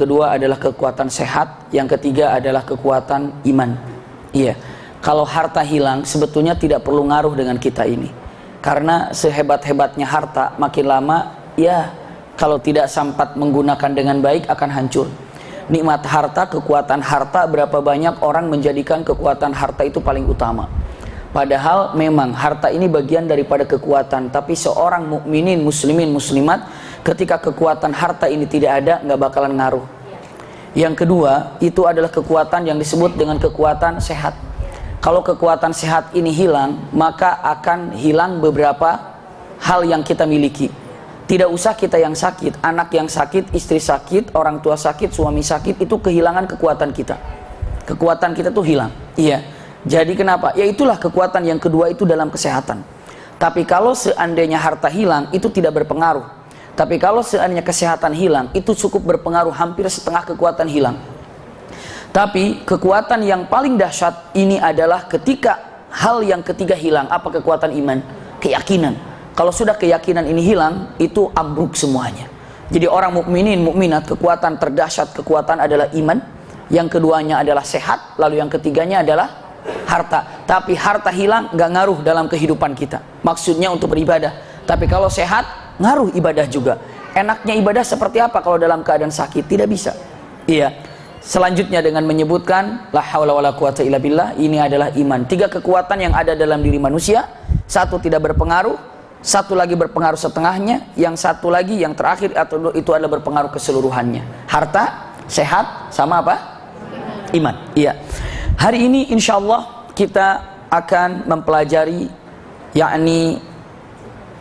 kedua adalah kekuatan sehat, yang ketiga adalah kekuatan iman. Iya, kalau harta hilang sebetulnya tidak perlu ngaruh dengan kita ini, karena sehebat-hebatnya harta makin lama ya kalau tidak sempat menggunakan dengan baik akan hancur. Nikmat harta, kekuatan harta, berapa banyak orang menjadikan kekuatan harta itu paling utama. Padahal memang harta ini bagian daripada kekuatan, tapi seorang mukminin, muslimin, muslimat, ketika kekuatan harta ini tidak ada, nggak bakalan ngaruh. Yang kedua, itu adalah kekuatan yang disebut dengan kekuatan sehat. Kalau kekuatan sehat ini hilang, maka akan hilang beberapa hal yang kita miliki. Tidak usah kita yang sakit, anak yang sakit, istri sakit, orang tua sakit, suami sakit, itu kehilangan kekuatan kita. Kekuatan kita tuh hilang. Iya. Jadi kenapa? Ya itulah kekuatan yang kedua itu dalam kesehatan. Tapi kalau seandainya harta hilang, itu tidak berpengaruh. Tapi kalau seandainya kesehatan hilang, itu cukup berpengaruh, hampir setengah kekuatan hilang. Tapi kekuatan yang paling dahsyat ini adalah ketika hal yang ketiga hilang. Apa kekuatan iman? Keyakinan. Kalau sudah keyakinan ini hilang, itu ambruk semuanya. Jadi orang mukminin, mukminat, kekuatan terdahsyat, kekuatan adalah iman. Yang keduanya adalah sehat, lalu yang ketiganya adalah harta. Tapi harta hilang nggak ngaruh dalam kehidupan kita, maksudnya untuk beribadah. Tapi kalau sehat, ngaruh ibadah juga. Enaknya ibadah seperti apa kalau dalam keadaan sakit? Tidak bisa. Iya. Selanjutnya dengan menyebutkan la haula wala quwata illa billah, ini adalah iman. Tiga kekuatan yang ada dalam diri manusia, satu tidak berpengaruh, satu lagi berpengaruh setengahnya, yang satu lagi yang terakhir atau itu adalah berpengaruh keseluruhannya. Harta, sehat, sama apa? Iman. Iya. Hari ini insya Allah kita akan mempelajari yakni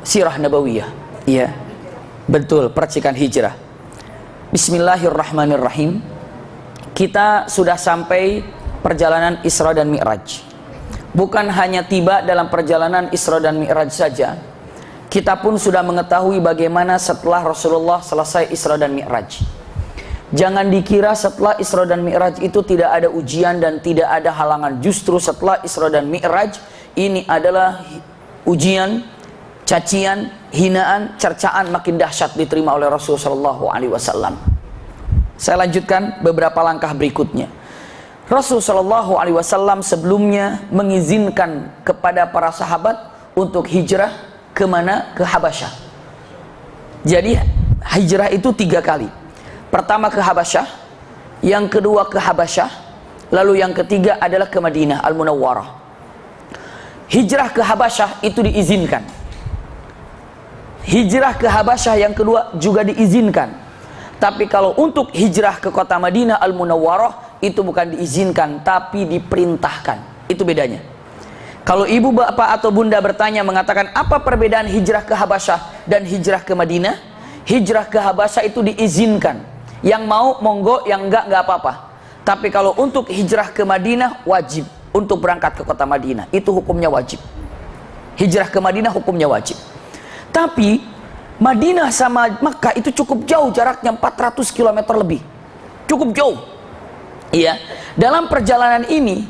sirah nabawiyah. Iya, betul, percikan hijrah. Bismillahirrahmanirrahim. Kita sudah sampai perjalanan Isra dan Mi'raj. Bukan hanya tiba dalam perjalanan Isra dan Mi'raj saja, kita pun sudah mengetahui bagaimana setelah Rasulullah selesai Isra dan Mi'raj. Jangan dikira setelah Isra dan Mi'raj itu tidak ada ujian dan tidak ada halangan. Justru setelah Isra dan Mi'raj ini adalah ujian, cacian, hinaan, cercaan makin dahsyat diterima oleh Rasulullah SAW. Saya lanjutkan beberapa langkah berikutnya. Rasulullah SAW sebelumnya mengizinkan kepada para sahabat untuk hijrah kemana? Ke Habasyah. Jadi hijrah itu 3 kali. Pertama ke Habasyah, yang kedua ke Habasyah, lalu yang ketiga adalah ke Madinah Al-Munawwarah. Hijrah ke Habasyah itu diizinkan. Hijrah ke Habasyah yang kedua juga diizinkan. Tapi kalau untuk hijrah ke kota Madinah Al-Munawwarah itu bukan diizinkan, tapi diperintahkan. Itu bedanya. Kalau ibu, bapak atau bunda bertanya mengatakan apa perbedaan hijrah ke Habasyah dan hijrah ke Madinah? Hijrah ke Habasyah itu diizinkan. Yang mau monggo, yang enggak apa-apa. Tapi kalau untuk hijrah ke Madinah wajib untuk berangkat ke kota Madinah, itu hukumnya wajib. Hijrah ke Madinah hukumnya wajib. Tapi Madinah sama Makkah itu cukup jauh jaraknya, 400 km lebih. Cukup jauh. Iya. Dalam perjalanan ini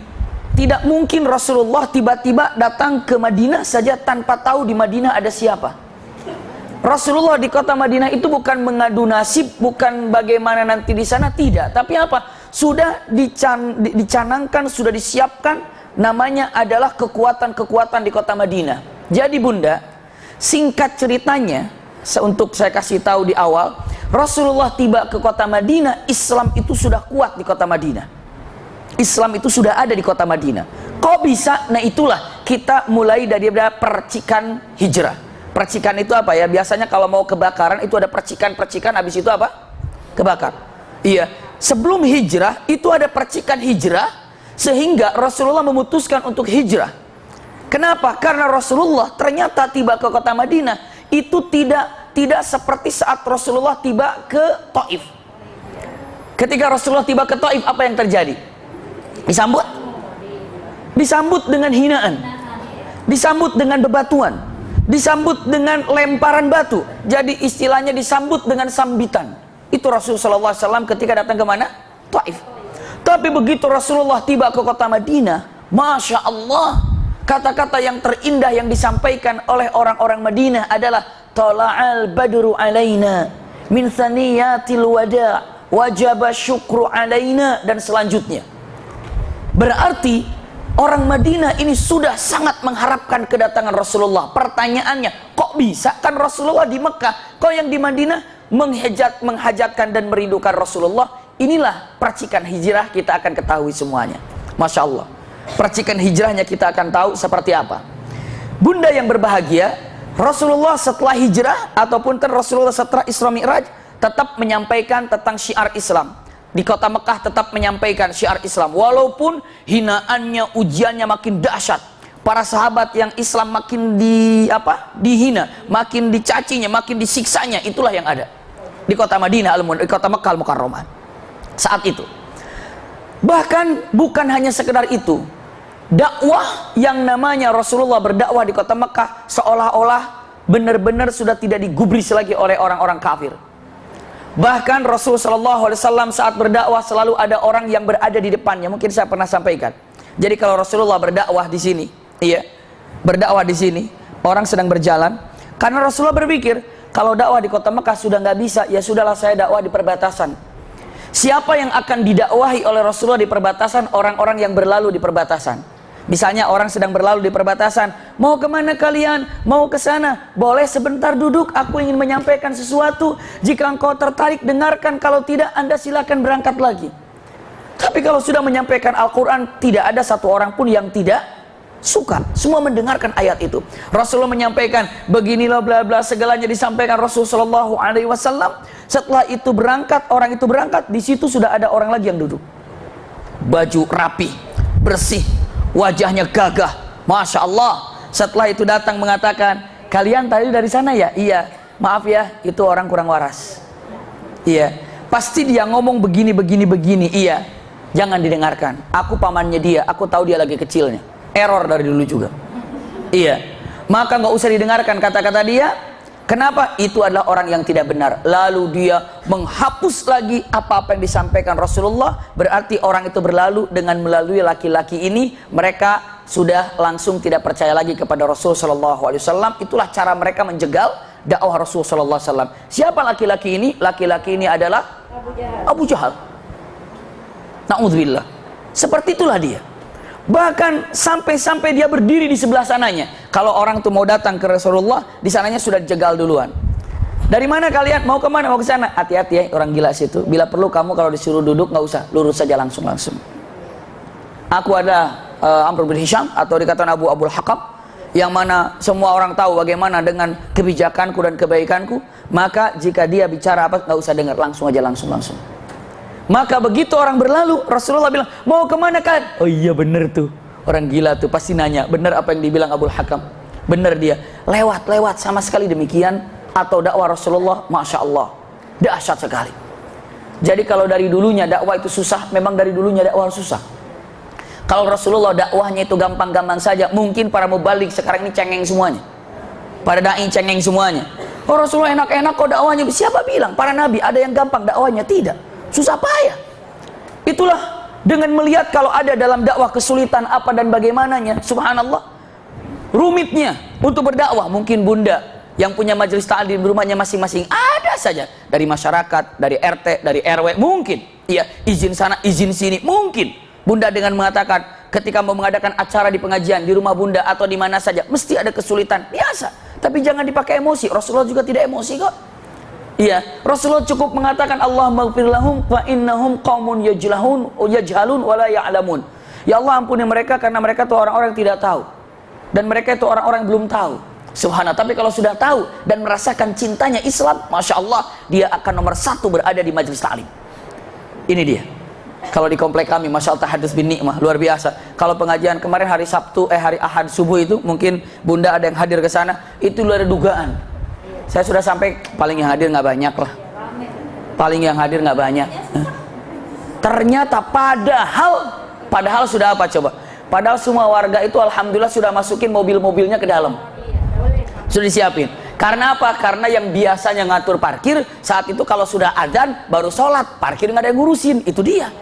tidak mungkin Rasulullah tiba-tiba datang ke Madinah saja tanpa tahu di Madinah ada siapa. Rasulullah di kota Madinah itu bukan mengadu nasib, bukan bagaimana nanti di sana, tidak. Tapi apa? Sudah dicanangkan, sudah disiapkan, namanya adalah kekuatan-kekuatan di kota Madinah. Jadi bunda, singkat ceritanya, untuk saya kasih tahu di awal, Rasulullah tiba ke kota Madinah, Islam itu sudah kuat di kota Madinah. Islam itu sudah ada di kota Madinah. Kok bisa? Nah itulah kita mulai dari percikan hijrah. Percikan itu apa ya? Biasanya kalau mau kebakaran itu ada percikan-percikan, habis itu apa? Kebakar. Iya. Sebelum hijrah itu ada percikan hijrah, sehingga Rasulullah memutuskan untuk hijrah. Kenapa? Karena Rasulullah ternyata tiba ke kota Madinah itu tidak seperti saat Rasulullah tiba ke Taif. Ketika Rasulullah tiba ke Taif, apa yang terjadi? Disambut? Disambut dengan hinaan. Disambut dengan bebatuan. Disambut dengan lemparan batu. Jadi istilahnya disambut dengan sambitan. Itu Rasulullah SAW ketika datang ke mana? Taif. Tapi begitu Rasulullah tiba ke kota Madinah, Masya Allah, kata-kata yang terindah yang disampaikan oleh orang-orang Madinah adalah Tala'al badru alaina min thaniyatil wada' wajaba syukru alaina, dan selanjutnya. Berarti orang Madinah ini sudah sangat mengharapkan kedatangan Rasulullah. Pertanyaannya, kok bisa? Kan Rasulullah di Mekah, kok yang di Madinah menghajatkan dan merindukan Rasulullah? Inilah percikan hijrah, kita akan ketahui semuanya. Masya Allah, percikan hijrahnya kita akan tahu seperti apa. Bunda yang berbahagia, Rasulullah setelah hijrah ataupun Rasulullah setelah Isra Mi'raj tetap menyampaikan tentang syiar Islam. Di kota Mekah tetap menyampaikan syiar Islam, walaupun hinaannya, ujiannya makin dahsyat. Para sahabat yang Islam makin dihina, makin dicacinya, makin disiksanya. Itulah yang ada di kota Madinah, di kota Mekah Al-Mukarramah saat itu. Bahkan bukan hanya sekedar itu, dakwah yang namanya Rasulullah berdakwah di kota Mekah seolah-olah benar-benar sudah tidak digubris lagi oleh orang-orang kafir. Bahkan Rasulullah SAW saat berdakwah selalu ada orang yang berada di depannya. Mungkin saya pernah sampaikan. Jadi kalau Rasulullah berdakwah di sini, berdakwah di sini, orang sedang berjalan. Karena Rasulullah berpikir, kalau dakwah di kota Mekah sudah nggak bisa, ya sudahlah saya dakwah di perbatasan. Siapa yang akan didakwahi oleh Rasulullah di perbatasan? Orang-orang yang berlalu di perbatasan. Misalnya orang sedang berlalu di perbatasan, mau kemana kalian? Mau ke sana? Boleh sebentar duduk, aku ingin menyampaikan sesuatu. Jika engkau tertarik, dengarkan. Kalau tidak, Anda silakan berangkat lagi. Tapi kalau sudah menyampaikan Al-Quran, tidak ada satu orang pun yang tidak suka. Semua mendengarkan ayat itu. Rasulullah menyampaikan, beginilah bla bla, segalanya disampaikan Rasulullah SAW. Setelah itu berangkat, orang itu berangkat, di situ sudah ada orang lagi yang duduk. Baju rapi, bersih, wajahnya gagah, Masya Allah. Setelah itu datang mengatakan, kalian tadi dari sana ya? Iya. Maaf ya, itu orang kurang waras. Iya. Pasti dia ngomong begini, begini, begini. Iya. Jangan didengarkan. Aku pamannya dia, aku tahu dia lagi kecilnya. Error dari dulu juga. Iya. Maka nggak usah didengarkan kata-kata dia. Kenapa? Itu adalah orang yang tidak benar. Lalu dia menghapus lagi apa-apa yang disampaikan Rasulullah. Berarti orang itu berlalu dengan melalui laki-laki ini. Mereka sudah langsung tidak percaya lagi kepada Rasulullah SAW. Itulah cara mereka menjegal dakwah Rasulullah SAW. Siapa laki-laki ini? Laki-laki ini adalah Abu Jahal. Na'udzubillah. Seperti itulah dia. Bahkan sampai-sampai dia berdiri di sebelah sananya. Kalau orang tuh mau datang ke Rasulullah, di sananya sudah dijegal duluan. Dari mana kalian? Mau kemana? Mau ke sana? Hati-hati ya, orang gila situ. Bila perlu kamu kalau disuruh duduk nggak usah, lurus saja langsung. Aku ada Amr bin Hisham atau dikatakan Abul Hakam, yang mana semua orang tahu bagaimana dengan kebijakanku dan kebaikanku. Maka jika dia bicara apa nggak usah dengar, langsung aja langsung. Maka begitu orang berlalu, Rasulullah bilang, mau kemana kan? Oh iya bener tuh, orang gila tuh pasti nanya, bener apa yang dibilang Abul Hakam? Bener dia, lewat sama sekali demikian. Atau dakwah Rasulullah, Masya Allah, dahsyat sekali. Jadi kalau dari dulunya dakwah itu susah, memang dari dulunya dakwah susah. Kalau Rasulullah dakwahnya itu gampang-gampang saja, mungkin para mubalik sekarang ini cengeng semuanya. Para da'i cengeng semuanya. Oh Rasulullah enak-enak kok dakwahnya, siapa bilang? Para nabi ada yang gampang dakwahnya? Tidak. Susah payah. Itulah dengan melihat kalau ada dalam dakwah kesulitan apa dan bagaimananya, subhanallah, rumitnya untuk berdakwah. Mungkin bunda yang punya majelis ta'lim di rumahnya masing-masing, ada saja dari masyarakat, dari RT, dari RW, mungkin iya izin sana, izin sini, mungkin bunda dengan mengatakan ketika mau mengadakan acara di pengajian di rumah bunda atau di mana saja mesti ada kesulitan, biasa. Tapi jangan dipakai emosi. Rasulullah juga tidak emosi kok. Iya, Rasulullah cukup mengatakan Allahumma ighfir lahum fa innahum qaumun yajhalun wa la ya'lamun. Ya Allah ampuni mereka karena mereka itu orang-orang yang tidak tahu. Dan mereka itu orang-orang yang belum tahu. Subhanallah, tapi kalau sudah tahu dan merasakan cintanya Islam, Masya Allah, dia akan nomor satu berada di majelis ta'lim. Ini dia. Kalau di komplek kami, Masya Allah, tahadus bin ni'mah, luar biasa. Kalau pengajian kemarin hari hari Ahad subuh itu, mungkin bunda ada yang hadir ke sana, itu luar dugaan. Saya sudah sampai, paling yang hadir nggak banyak lah. Paling yang hadir nggak banyak. Ternyata padahal sudah apa coba? Padahal semua warga itu alhamdulillah sudah masukin mobil-mobilnya ke dalam. Sudah disiapin. Karena apa? Karena yang biasanya ngatur parkir, saat itu kalau sudah adzan baru sholat, parkir nggak ada yang ngurusin. Itu dia.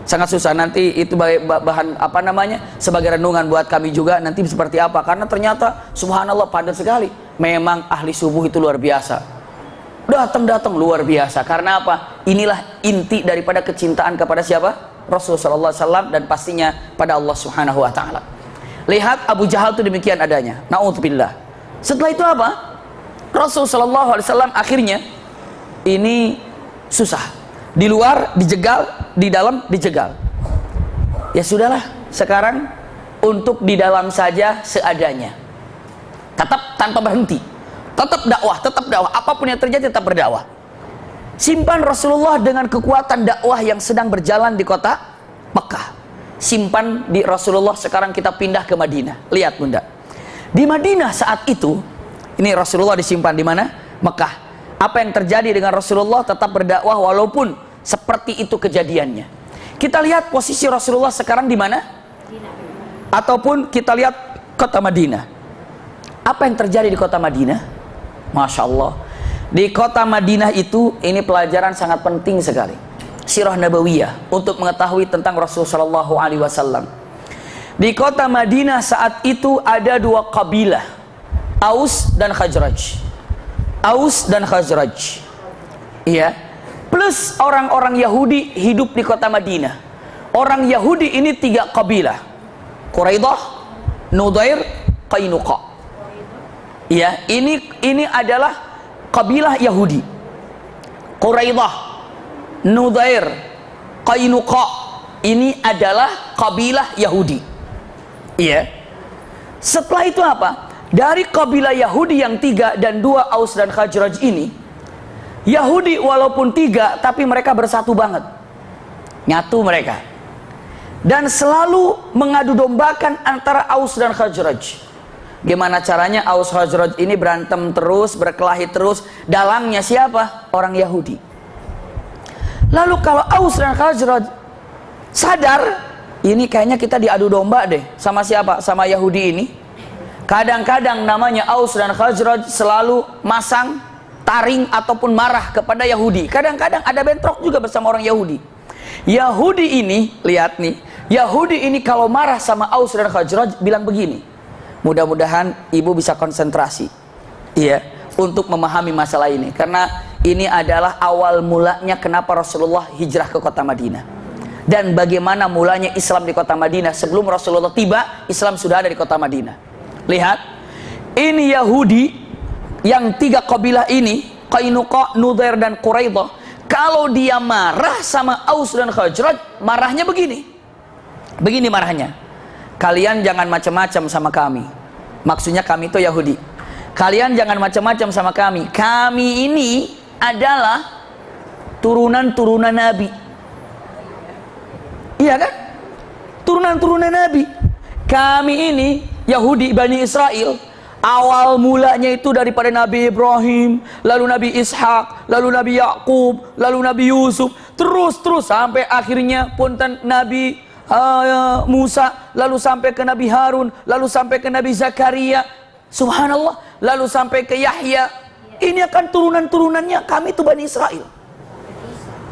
Sangat susah. Nanti itu bahan apa namanya, sebagai renungan buat kami juga nanti seperti apa. Karena ternyata subhanallah padat sekali. Memang ahli subuh itu luar biasa. Datang luar biasa. Karena apa? Inilah inti daripada kecintaan kepada siapa? Rasulullah SAW, dan pastinya pada Allah Subhanahu wa taala. Lihat Abu Jahal itu demikian adanya. Na'udzubillah. Setelah itu apa? Rasulullah SAW akhirnya ini susah. Di luar dijegal, di dalam dijegal. Ya sudahlah, sekarang untuk di dalam saja seadanya. Tetap tanpa berhenti. Tetap dakwah, tetap dakwah. Apapun yang terjadi tetap berdakwah. Simpan Rasulullah dengan kekuatan dakwah yang sedang berjalan di kota Mekah. Simpan di Rasulullah. Sekarang kita pindah ke Madinah. Lihat bunda, di Madinah saat itu, ini Rasulullah disimpan di mana? Mekah. Apa yang terjadi dengan Rasulullah? Tetap berdakwah walaupun seperti itu kejadiannya. Kita lihat posisi Rasulullah sekarang di mana? Ataupun kita lihat kota Madinah. Apa yang terjadi di kota Madinah? Masya Allah. Di kota Madinah itu, ini pelajaran sangat penting sekali. Sirah Nabawiyah untuk mengetahui tentang Rasulullah SAW. Di kota Madinah saat itu ada dua kabilah, Aus dan Khazraj. Aus dan Khazraj. Iya. Plus orang-orang Yahudi hidup di kota Madinah. Orang Yahudi ini tiga kabilah. Quraidah, Nudair, Qainuqa. Iya, ini adalah kabilah Yahudi. Quraidah, Nudair, Qainuqa, ini adalah kabilah Yahudi. Iya. Setelah itu apa? Dari kabilah Yahudi yang tiga dan dua, Aus dan Khazraj ini, Yahudi walaupun tiga, tapi mereka bersatu banget. Nyatu mereka. Dan selalu mengadu dombakan antara Aus dan Khazraj. Gimana caranya Aus Khazraj ini berantem terus, berkelahi terus. Dalangnya siapa? Orang Yahudi. Lalu kalau Aus dan Khazraj sadar, ini kayaknya kita diadu domba deh. Sama siapa? Sama Yahudi ini. Kadang-kadang namanya Aus dan Khazraj selalu masang taring ataupun marah kepada Yahudi. Kadang-kadang ada bentrok juga bersama orang Yahudi. Yahudi ini, lihat nih, Yahudi ini kalau marah sama Aus dan Khazraj bilang begini. Mudah-mudahan ibu bisa konsentrasi, iya, untuk memahami masalah ini, karena ini adalah awal mulanya kenapa Rasulullah hijrah ke kota Madinah, dan bagaimana mulanya Islam di kota Madinah. Sebelum Rasulullah tiba, Islam sudah ada di kota Madinah. Lihat, ini Yahudi yang tiga kabilah ini, Qainuqa, Nudair dan Quraidah. Kalau dia marah sama Aus dan Khazraj, marahnya begini. Begini marahnya. Kalian jangan macam-macam sama kami. Maksudnya kami itu Yahudi. Kalian jangan macam-macam sama kami. Kami ini adalah turunan-turunan Nabi. Iya kan? Turunan-turunan Nabi. Kami ini Yahudi Bani Israel. Awal mulanya itu daripada Nabi Ibrahim, lalu Nabi Ishak, lalu Nabi Yakub, lalu Nabi Yusuf, terus sampai akhirnya punten Nabi Musa, lalu sampai ke Nabi Harun, lalu sampai ke Nabi Zakaria, subhanallah, lalu sampai ke Yahya. Ini akan turunan-turunannya, kami itu Bani Israel.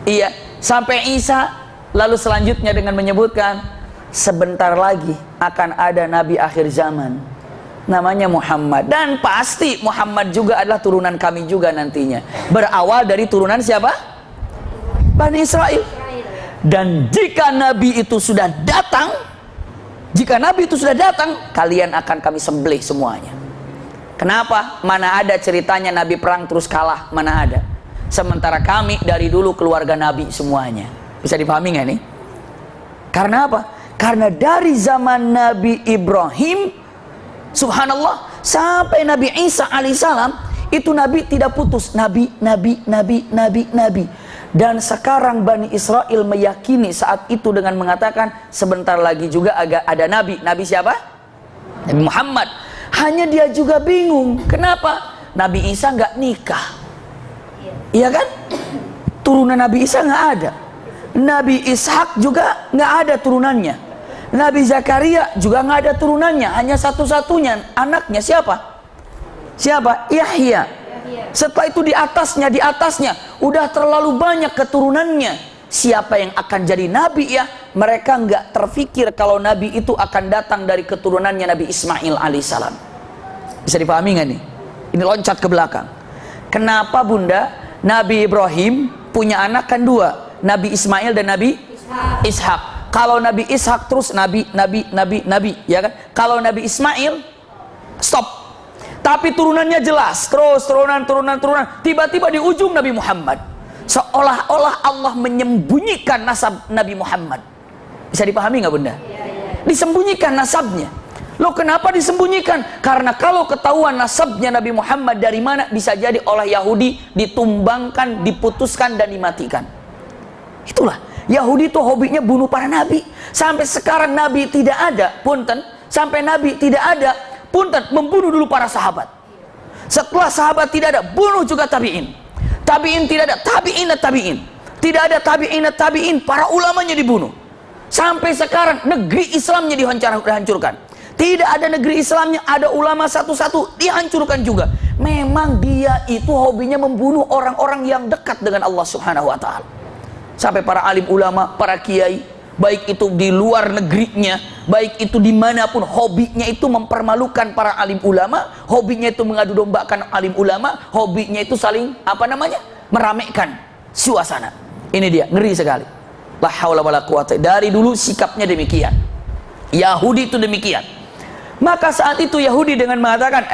Iya, sampai Isa, lalu selanjutnya dengan menyebutkan sebentar lagi akan ada Nabi akhir zaman, namanya Muhammad, dan pasti Muhammad juga adalah turunan kami juga nantinya. Berawal dari turunan siapa? Bani Israel. Dan jika Nabi itu sudah datang, kalian akan kami sembelih semuanya. Kenapa? Mana ada ceritanya Nabi perang terus kalah, mana ada. Sementara kami dari dulu keluarga Nabi semuanya. Bisa dipahami nggak nih? Karena apa? Karena dari zaman Nabi Ibrahim, subhanallah, sampai Nabi Isa alaihissalam, itu Nabi tidak putus. Nabi. Dan sekarang Bani Israel meyakini saat itu dengan mengatakan sebentar lagi juga ada Nabi. Nabi siapa? Nabi Muhammad. Hanya dia juga bingung. Kenapa? Nabi Isa nggak nikah. Iya kan? Turunan Nabi Isa nggak ada. Nabi Ishak juga nggak ada turunannya. Nabi Zakaria juga nggak ada turunannya. Hanya satu-satunya anaknya siapa? Yahya. Setelah itu di atasnya udah terlalu banyak keturunannya. Siapa yang akan jadi nabi ya? Mereka nggak terfikir kalau nabi itu akan datang dari keturunannya Nabi Ismail alaihissalam. Bisa dipahami nggak nih? Ini loncat ke belakang. Kenapa bunda? Nabi Ibrahim punya anak kan dua, Nabi Ismail dan Nabi Ishak. Kalau Nabi Ishak terus nabi, ya kan? Kalau Nabi Ismail stop. Tapi turunannya jelas, terus turunan. Tiba-tiba di ujung Nabi Muhammad. Seolah-olah Allah menyembunyikan nasab Nabi Muhammad. Bisa dipahami nggak Bunda? Disembunyikan nasabnya. Loh, kenapa disembunyikan? Karena kalau ketahuan nasabnya Nabi Muhammad dari mana, bisa jadi oleh Yahudi ditumbangkan, diputuskan dan dimatikan. Itulah, Yahudi itu hobinya bunuh para nabi. Sampai sekarang nabi tidak ada, punten. Sampai nabi tidak ada, punten, membunuh dulu para sahabat. Setelah sahabat tidak ada, bunuh juga tabi'in. Tabi'in tidak ada, tabi'in. Tidak ada tabi'in, para ulamanya dibunuh. Sampai sekarang negeri Islamnya dihancurkan. Tidak ada negeri Islamnya, ada ulama satu-satu dihancurkan juga. Memang dia itu hobinya membunuh orang-orang yang dekat dengan Allah Subhanahu wa Ta'ala. Sampai para alim ulama, para kiai, baik itu di luar negerinya, baik itu dimanapun, hobinya itu mempermalukan para alim ulama, hobinya itu mengadu dombakan alim ulama, hobinya itu saling meramaikan suasana. Ini dia, ngeri sekali. La haula wala quwata. Dari dulu sikapnya demikian. Yahudi itu demikian. Maka saat itu Yahudi dengan mengatakan,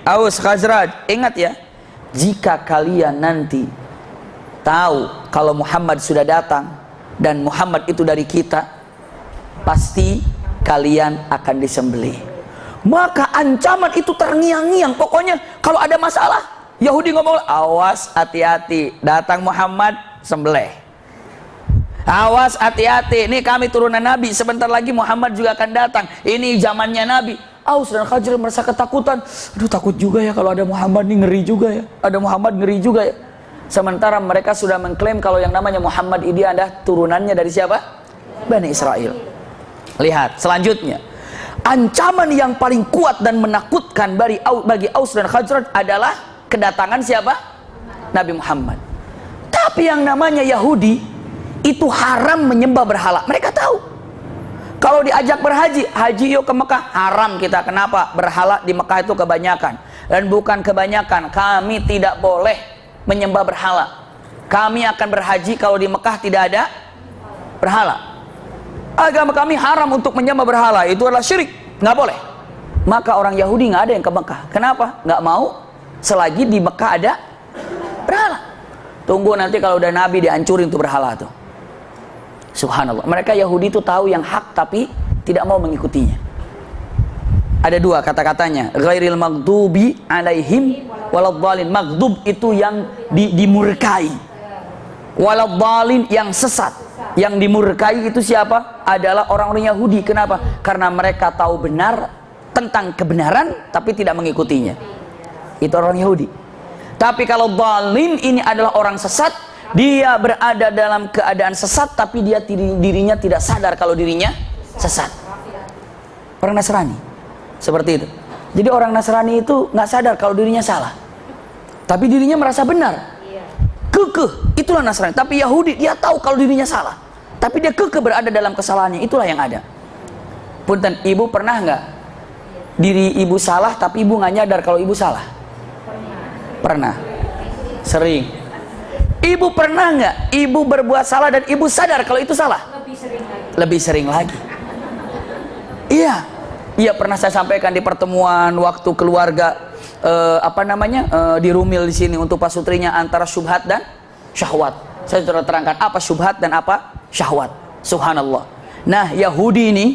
Aus Khazraj, ingat ya, jika kalian nanti tahu kalau Muhammad sudah datang dan Muhammad itu dari kita, pasti kalian akan disembelih. Maka ancaman itu terngiang-ngiang. Pokoknya kalau ada masalah, Yahudi ngomong, awas, hati-hati, datang Muhammad, sembelih. Awas, hati-hati, ini kami turunan Nabi, sebentar lagi Muhammad juga akan datang, ini zamannya Nabi. Aus dan Khazraj merasa ketakutan. Aduh, takut juga ya kalau ada Muhammad, nih ngeri juga ya. Ada Muhammad, ngeri juga ya. Sementara mereka sudah mengklaim kalau yang namanya Muhammad ini adalah turunannya dari siapa? Bani Israel. Lihat selanjutnya, ancaman yang paling kuat dan menakutkan bagi Aus dan Khazraj adalah kedatangan siapa? Nabi Muhammad. Tapi yang namanya Yahudi itu haram menyembah berhala. Mereka tahu kalau diajak berhaji, haji yuk ke Mekah, haram kita. Kenapa? Berhala di Mekah itu kebanyakan. Dan bukan kebanyakan, kami tidak boleh menyembah berhala. Kami akan berhaji kalau di Mekah tidak ada berhala. Agama kami haram untuk menyembah berhala, itu adalah syirik, nggak boleh. Maka orang Yahudi nggak ada yang ke Mekah. Kenapa? Nggak mau selagi di Mekah ada berhala. Tunggu nanti kalau udah Nabi dihancurin tuh berhala tuh. Subhanallah, mereka Yahudi itu tahu yang hak tapi tidak mau mengikutinya. Ada dua kata-katanya, ghairil maghdubi alaihim waladhdallin. Maghdub itu yang dimurkai, waladhdallin yang sesat. Yang dimurkai itu siapa? Adalah orang-orang Yahudi. Kenapa? Karena mereka tahu benar tentang kebenaran tapi tidak mengikutinya. Itu orang Yahudi. Tapi kalau dhalin ini adalah orang sesat. Dia berada dalam keadaan sesat tapi dirinya tidak sadar kalau dirinya sesat. Orang Nasrani seperti itu. Jadi orang Nasrani itu nggak sadar kalau dirinya salah, tapi dirinya merasa benar. Kekeh, itulah Nasrani. Tapi Yahudi dia tahu kalau dirinya salah, tapi dia kekeh berada dalam kesalahannya. Itulah yang ada. Punten, ibu pernah nggak diri ibu salah tapi ibu nggak nyadar kalau ibu salah? Pernah. Sering. Ibu pernah nggak ibu berbuat salah dan ibu sadar kalau itu salah? Lebih sering lagi. Iya pernah saya sampaikan di pertemuan waktu keluarga di Rumil di sini untuk pasutrinya antara syubhat dan syahwat. Saya sudah terangkan apa syubhat dan apa syahwat. Subhanallah. Nah, Yahudi ini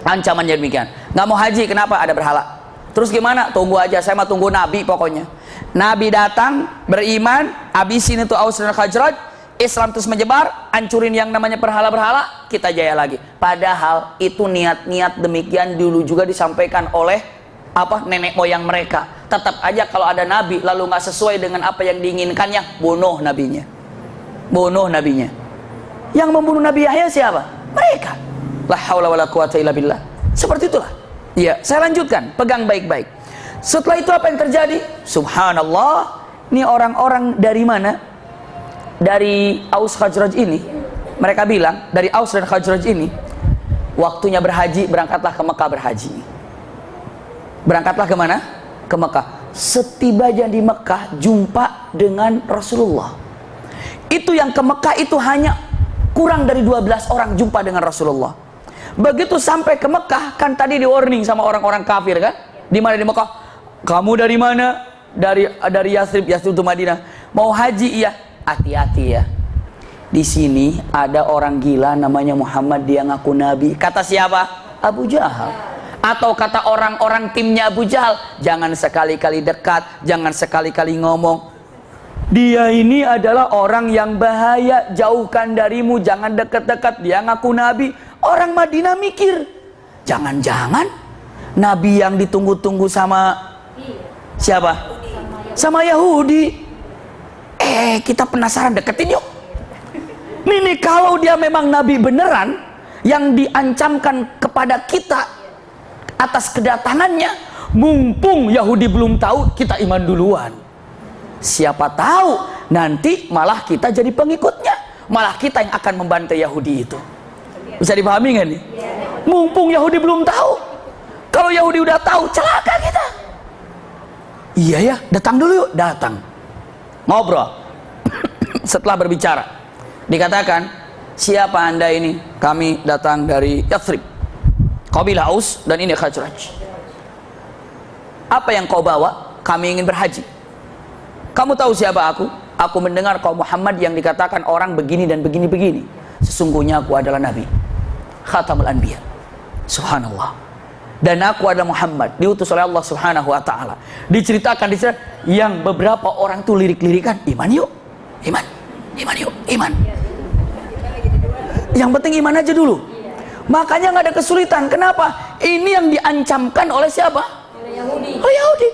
ancamannya demikian. Nggak mau haji, kenapa? Ada berhala. Terus gimana? Tunggu aja, saya mau tunggu Nabi pokoknya. Nabi datang, beriman, habisin itu Aus dan Khazraj, Islam terus menyebar, hancurin yang namanya berhala-berhala, kita jaya lagi. Padahal itu niat-niat demikian dulu juga disampaikan oleh nenek moyang mereka. Tetap aja kalau ada Nabi lalu nggak sesuai dengan apa yang diinginkannya, bunuh nabinya. Bunuh nabinya. Yang membunuh Nabi Yahya siapa? Mereka. La haula wala quwata illa billah. Seperti itulah. Ya, saya lanjutkan, pegang baik-baik. Setelah itu apa yang terjadi? Subhanallah, ini orang-orang dari mana? Dari Aus Khazraj ini. Mereka bilang, dari Aus dan Khazraj ini, waktunya berhaji, berangkatlah ke Mekah berhaji. Berangkatlah ke mana? Ke Mekah. Setibanya di Mekah, jumpa dengan Rasulullah. Itu yang ke Mekah itu hanya kurang dari 12 orang jumpa dengan Rasulullah. Begitu sampai ke Mekah, kan tadi di warning sama orang-orang kafir kan? Di mana di Mekah? Kamu dari mana? Dari Yathrib itu Madinah. Mau haji? Iya. Hati-hati ya. Di sini ada orang gila namanya Muhammad, dia ngaku nabi. Kata siapa? Abu Jahal. Atau kata orang-orang timnya Abu Jahal, jangan sekali-kali dekat, jangan sekali-kali ngomong. Dia ini adalah orang yang bahaya, jauhkan darimu, jangan dekat-dekat. Dia ngaku nabi. Orang Madinah mikir, jangan-jangan nabi yang ditunggu-tunggu sama siapa? Sama Yahudi. Kita penasaran, deketin yuk. Ini kalau dia memang nabi beneran yang diancamkan kepada kita atas kedatangannya, mumpung Yahudi belum tahu, kita iman duluan. Siapa tahu nanti malah kita jadi pengikutnya, malah kita yang akan membantai Yahudi itu. Bisa dipahami nggak nih? Mumpung Yahudi belum tahu. Kalau Yahudi udah tahu, celaka kita. Iya ya, datang dulu yuk. Datang, ngobrol. Setelah berbicara, dikatakan, siapa anda ini? Kami datang dari Yathrib, kabilah Aus, dan ini Khazraj. Apa yang kau bawa? Kami ingin berhaji. Kamu tahu siapa aku? Aku mendengar kau Muhammad yang dikatakan orang begini dan begini-begini. Sesungguhnya aku adalah Nabi Khatamul Anbiya. Subhanallah. Dan aku adalah Muhammad, diutus oleh Allah Subhanahu wa ta'ala. Diceritakan yang beberapa orang tuh lirik-lirikan, iman yuk, iman, iman yuk, iman. Yang penting iman aja dulu. Makanya nggak ada kesulitan. Kenapa? Ini yang diancamkan oleh siapa? Yahudi. Oh, Yahudi.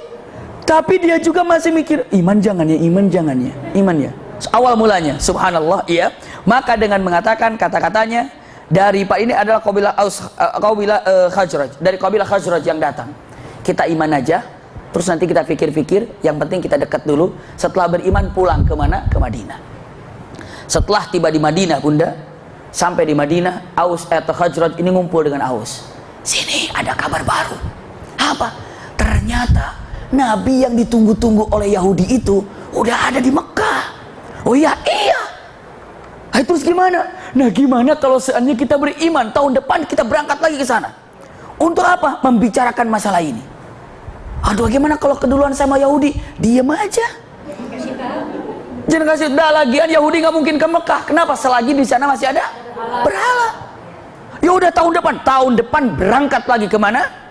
Tapi dia juga masih mikir, iman jangan ya, iman jangan ya, iman ya. Awal mulanya, subhanallah, iya. Maka dengan mengatakan kata-katanya, dari Pak ini adalah kabilah Aus, kabilah Khazraj, dari kabilah Khazraj yang datang. Kita iman aja, terus nanti kita pikir-pikir, yang penting kita dekat dulu. Setelah beriman pulang ke mana? Ke Madinah. Setelah tiba di Madinah, Bunda, sampai di Madinah, Aus atau Khazraj ini ngumpul dengan Aus. Sini ada kabar baru. Apa? Ternyata Nabi yang ditunggu-tunggu oleh Yahudi itu udah ada di Mekah. Oh iya, iya. Terus gimana? Nah, gimana kalau seandainya kita beriman, tahun depan kita berangkat lagi ke sana? Untuk apa? Membicarakan masalah ini. Aduh, gimana kalau keduluan sama Yahudi? Diam aja. Jangan kasih tahu. Lagian Yahudi nggak mungkin ke Mekah. Kenapa? Selagi di sana masih ada berhala. Ya udah, tahun depan berangkat lagi ke mana?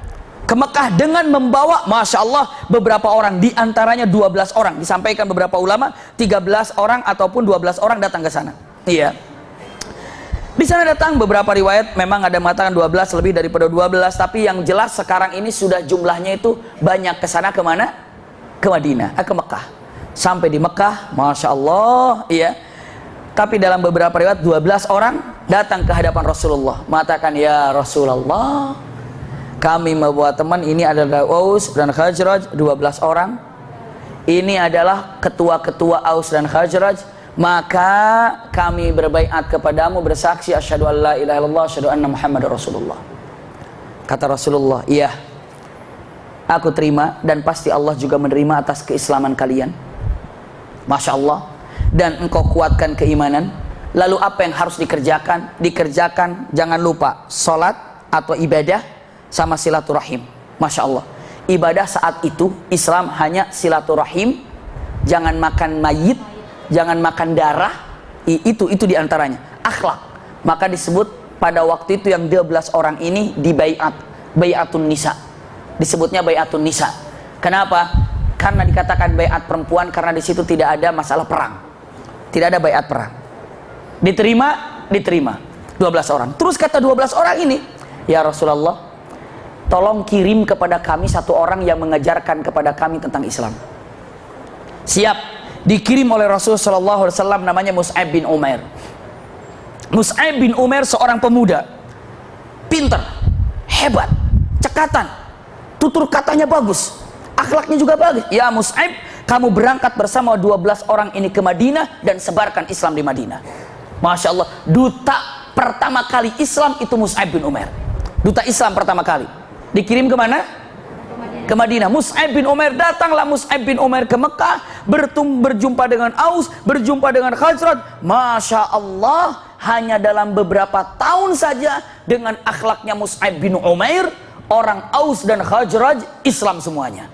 Ke Mekah dengan membawa, Masya Allah, beberapa orang, diantaranya 12 orang. Disampaikan beberapa ulama, 13 orang ataupun 12 orang datang ke sana. Iya. Di sana datang beberapa riwayat, memang ada mengatakan 12, lebih daripada 12. Tapi yang jelas sekarang ini sudah jumlahnya itu banyak ke sana, kemana? Ke Madinah, ke Mekah. Sampai di Mekah, Masya Allah, iya. Tapi dalam beberapa riwayat, 12 orang datang ke hadapan Rasulullah. Mengatakan, ya Rasulullah, kami membawa teman, ini adalah Aus dan Khazraj, 12 orang. Ini adalah ketua-ketua Aus dan Khazraj. Maka kami berbaiat kepadamu, bersaksi asyhadu an la ilaha illallah, asyhadu anna Muhammadar Rasulullah. Kata Rasulullah, iya, aku terima, dan pasti Allah juga menerima atas keislaman kalian. Masya Allah. Dan engkau kuatkan keimanan. Lalu apa yang harus dikerjakan? Dikerjakan, jangan lupa, sholat atau ibadah sama silaturahim. Masya Allah. Ibadah saat itu Islam hanya silaturahim, jangan makan mayit, jangan makan darah. Itu diantaranya akhlak. Maka disebut pada waktu itu yang 12 orang ini dibaiat, baiatun nisa. Disebutnya baiatun nisa. Kenapa? Karena dikatakan baiat perempuan karena di situ tidak ada masalah perang. Tidak ada baiat perang. Diterima 12 orang. Terus kata 12 orang ini, ya Rasulullah, tolong kirim kepada kami satu orang yang mengajarkan kepada kami tentang Islam. Siap. Dikirim oleh Rasulullah SAW, namanya Mus'ab bin Umair. Mus'ab bin Umair seorang pemuda, pintar, hebat, cekatan, tutur katanya bagus, akhlaknya juga bagus. Ya Mus'ab, kamu berangkat bersama 12 orang ini ke Madinah dan sebarkan Islam di Madinah. Masya Allah, duta pertama kali Islam itu Mus'ab bin Umair. Duta Islam pertama kali. Dikirim kemana? ke Madinah. Mus'ab bin Umair, datanglah Mus'ab bin Umair ke Mekah, berjumpa dengan Aus, berjumpa dengan Khazraj. Masya Allah, hanya dalam beberapa tahun saja dengan akhlaknya Mus'ab bin Umair, orang Aus dan Khazraj Islam semuanya.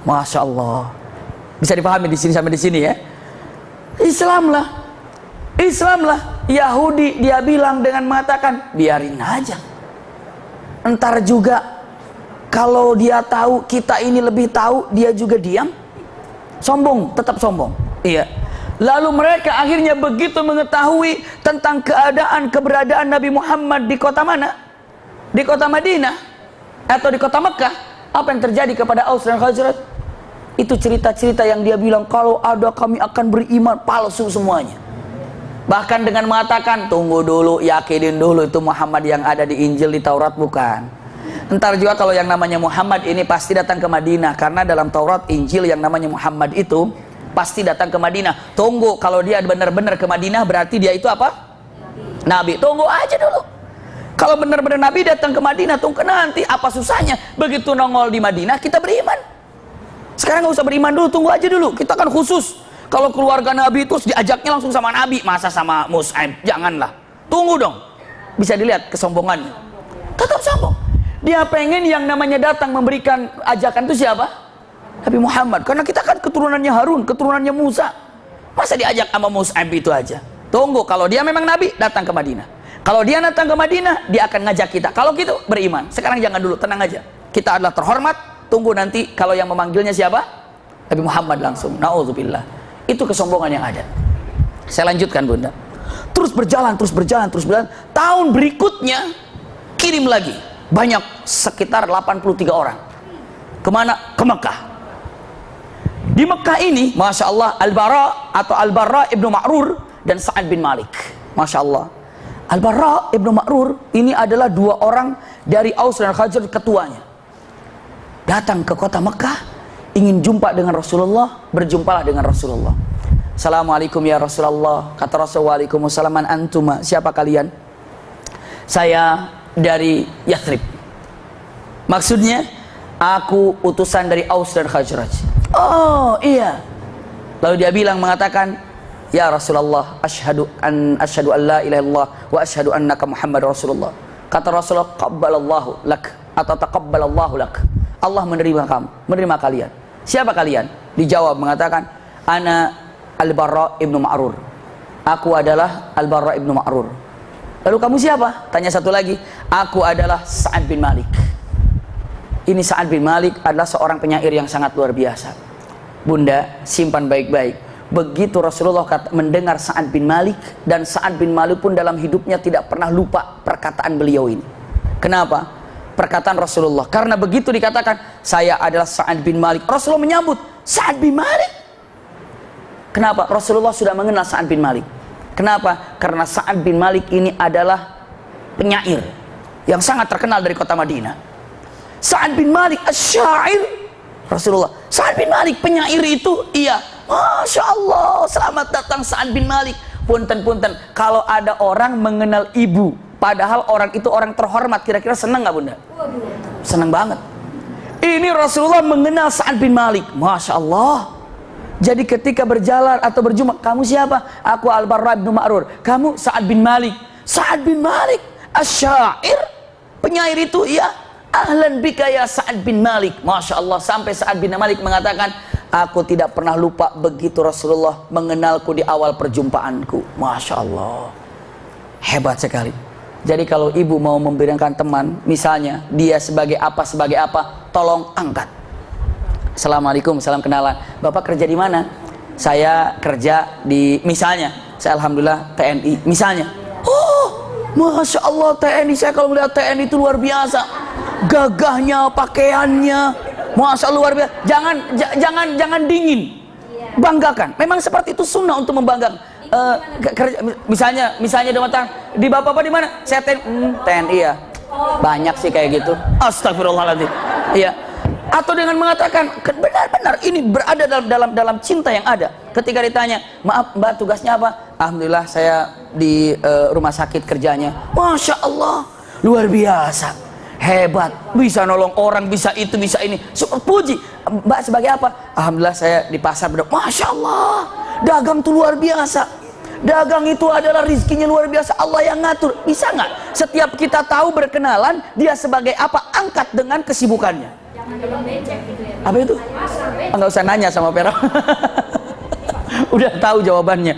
Masya Allah. Bisa dipahami di sini sampai di sini ya. Islamlah Yahudi, dia bilang dengan mengatakan biarin aja, entar juga kalau dia tahu kita ini lebih tahu, dia juga diam, sombong, tetap sombong. Iya. Lalu mereka akhirnya begitu mengetahui tentang keberadaan Nabi Muhammad di kota mana, di kota Madinah atau di kota Mekah, apa yang terjadi kepada Aus dan Khazraj? Itu cerita-cerita yang dia bilang, kalau ada kami akan beriman, palsu semuanya. Bahkan dengan mengatakan, tunggu dulu, yakinin dulu itu Muhammad yang ada di Injil, di Taurat, bukan. Entar juga kalau yang namanya Muhammad ini pasti datang ke Madinah, karena dalam Taurat, Injil yang namanya Muhammad itu pasti datang ke Madinah. Tunggu, kalau dia benar-benar ke Madinah, berarti dia itu apa? Nabi. Tunggu aja dulu. Kalau benar-benar Nabi datang ke Madinah, tunggu nanti, apa susahnya? Begitu nongol di Madinah, kita beriman. Sekarang nggak usah beriman dulu, tunggu aja dulu. Kita kan khusus. Kalau keluarga Nabi itu diajaknya langsung sama Nabi, masa sama Mus'ab? Janganlah. Tunggu dong. Bisa dilihat kesombongannya. Tetap sombong. Dia pengen yang namanya datang memberikan ajakan itu siapa? Nabi Muhammad. Karena kita kan keturunannya Harun, keturunannya Musa. Masa diajak sama Mus'ab itu aja? Tunggu, kalau dia memang Nabi, datang ke Madinah. Kalau dia datang ke Madinah, dia akan ngajak kita. Kalau gitu, beriman. Sekarang jangan dulu, tenang aja. Kita adalah terhormat. Tunggu nanti kalau yang memanggilnya siapa? Nabi Muhammad langsung. Na'udzubillah. Itu kesombongan yang ada. Saya lanjutkan, Bunda. Terus berjalan. Tahun berikutnya kirim lagi. Banyak, sekitar 83 orang. Kemana? Ke Mekah. Di Mekah ini, Masya Allah, Al-Bara atau Al-Bara ibnu Ma'rur dan Sa'ad bin Malik. Masya Allah. Al-Bara ibnu Ma'rur ini adalah dua orang dari Aus dan Khazraj, ketuanya. Datang ke kota Mekah, ingin jumpa dengan Rasulullah, berjumpalah dengan Rasulullah. Assalamualaikum ya Rasulullah. Kata Rasulullah, waalaikumsalam, man antuma, siapa kalian? Saya dari Yathrib. Maksudnya, aku utusan dari Aus dan Khazraj. Oh iya. Lalu dia mengatakan, ya Rasulullah, asyhadu an la ilaha illallah wa asyhadu annaka Muhammad Rasulullah. Kata Rasulullah, qabbalallahu lak atau taqabbalallahu lak. Allah menerima kamu, menerima kalian. Siapa kalian? Dijawab mengatakan, ana Al-Bara ibnu Ma'rur. Aku adalah Al-Bara ibnu Ma'rur. Lalu kamu siapa? Tanya satu lagi. Aku adalah Sa'ad bin Malik. Ini Sa'ad bin Malik adalah seorang penyair yang sangat luar biasa. Bunda, simpan baik-baik. Begitu Rasulullah mendengar Sa'ad bin Malik, dan Sa'ad bin Malik pun dalam hidupnya tidak pernah lupa perkataan beliau ini. Kenapa? Perkataan Rasulullah. Karena begitu dikatakan, saya adalah Sa'ad bin Malik, Rasulullah menyambut, Sa'ad bin Malik. Kenapa? Rasulullah sudah mengenal Sa'ad bin Malik. Kenapa? Karena Sa'ad bin Malik ini adalah penyair yang sangat terkenal dari kota Madinah. Sa'ad bin Malik asy-syair. Rasulullah, Sa'ad bin Malik penyair itu, iya. Masya Allah, selamat datang Sa'ad bin Malik. Punten-punten, kalau ada orang mengenal ibu, padahal orang itu orang terhormat, kira-kira senang nggak Bunda? Senang banget. Ini Rasulullah mengenal Sa'ad bin Malik. Masya Allah. Jadi ketika berjalan atau berjumpa, kamu siapa? Aku Al-Bara bin Ma'rur. Kamu Sa'ad bin Malik. Sa'ad bin Malik asy-syair, penyair itu, iya. Ahlan bika ya Sa'ad bin Malik. Masya Allah, sampai Sa'ad bin Malik mengatakan, aku tidak pernah lupa begitu Rasulullah mengenalku di awal perjumpaanku. Masya Allah, hebat sekali. Jadi kalau ibu mau memberikan teman, misalnya dia sebagai apa, tolong angkat. Assalamualaikum, salam kenalan. Bapak kerja di mana? Saya kerja di, misalnya, saya alhamdulillah TNI, misalnya. Oh, Masya Allah, TNI, saya kalau melihat TNI itu luar biasa. Gagahnya, pakaiannya, Masya Allah, luar biasa. Jangan dingin. Banggakan. Memang seperti itu sunnah untuk membanggakan. Misalnya di bapak di mana? Saya TNI ya. Banyak sih kayak gitu. Astagfirullahaladzim. Iya. Atau dengan mengatakan benar-benar ini berada dalam cinta yang ada. Ketika ditanya, maaf Mbak, tugasnya apa? Alhamdulillah saya di rumah sakit kerjanya. Masya Allah, luar biasa. Hebat, bisa nolong orang, bisa itu, bisa ini. Puji. Mbak sebagai apa? Alhamdulillah saya di pasar berdagang. Masya Allah, dagang tuh luar biasa. Dagang itu adalah rizkinya luar biasa, Allah yang ngatur. Bisa nggak setiap kita tahu berkenalan dia sebagai apa, angkat dengan kesibukannya. Apa itu? Nggak usah nanya sama Pera. Udah tahu jawabannya.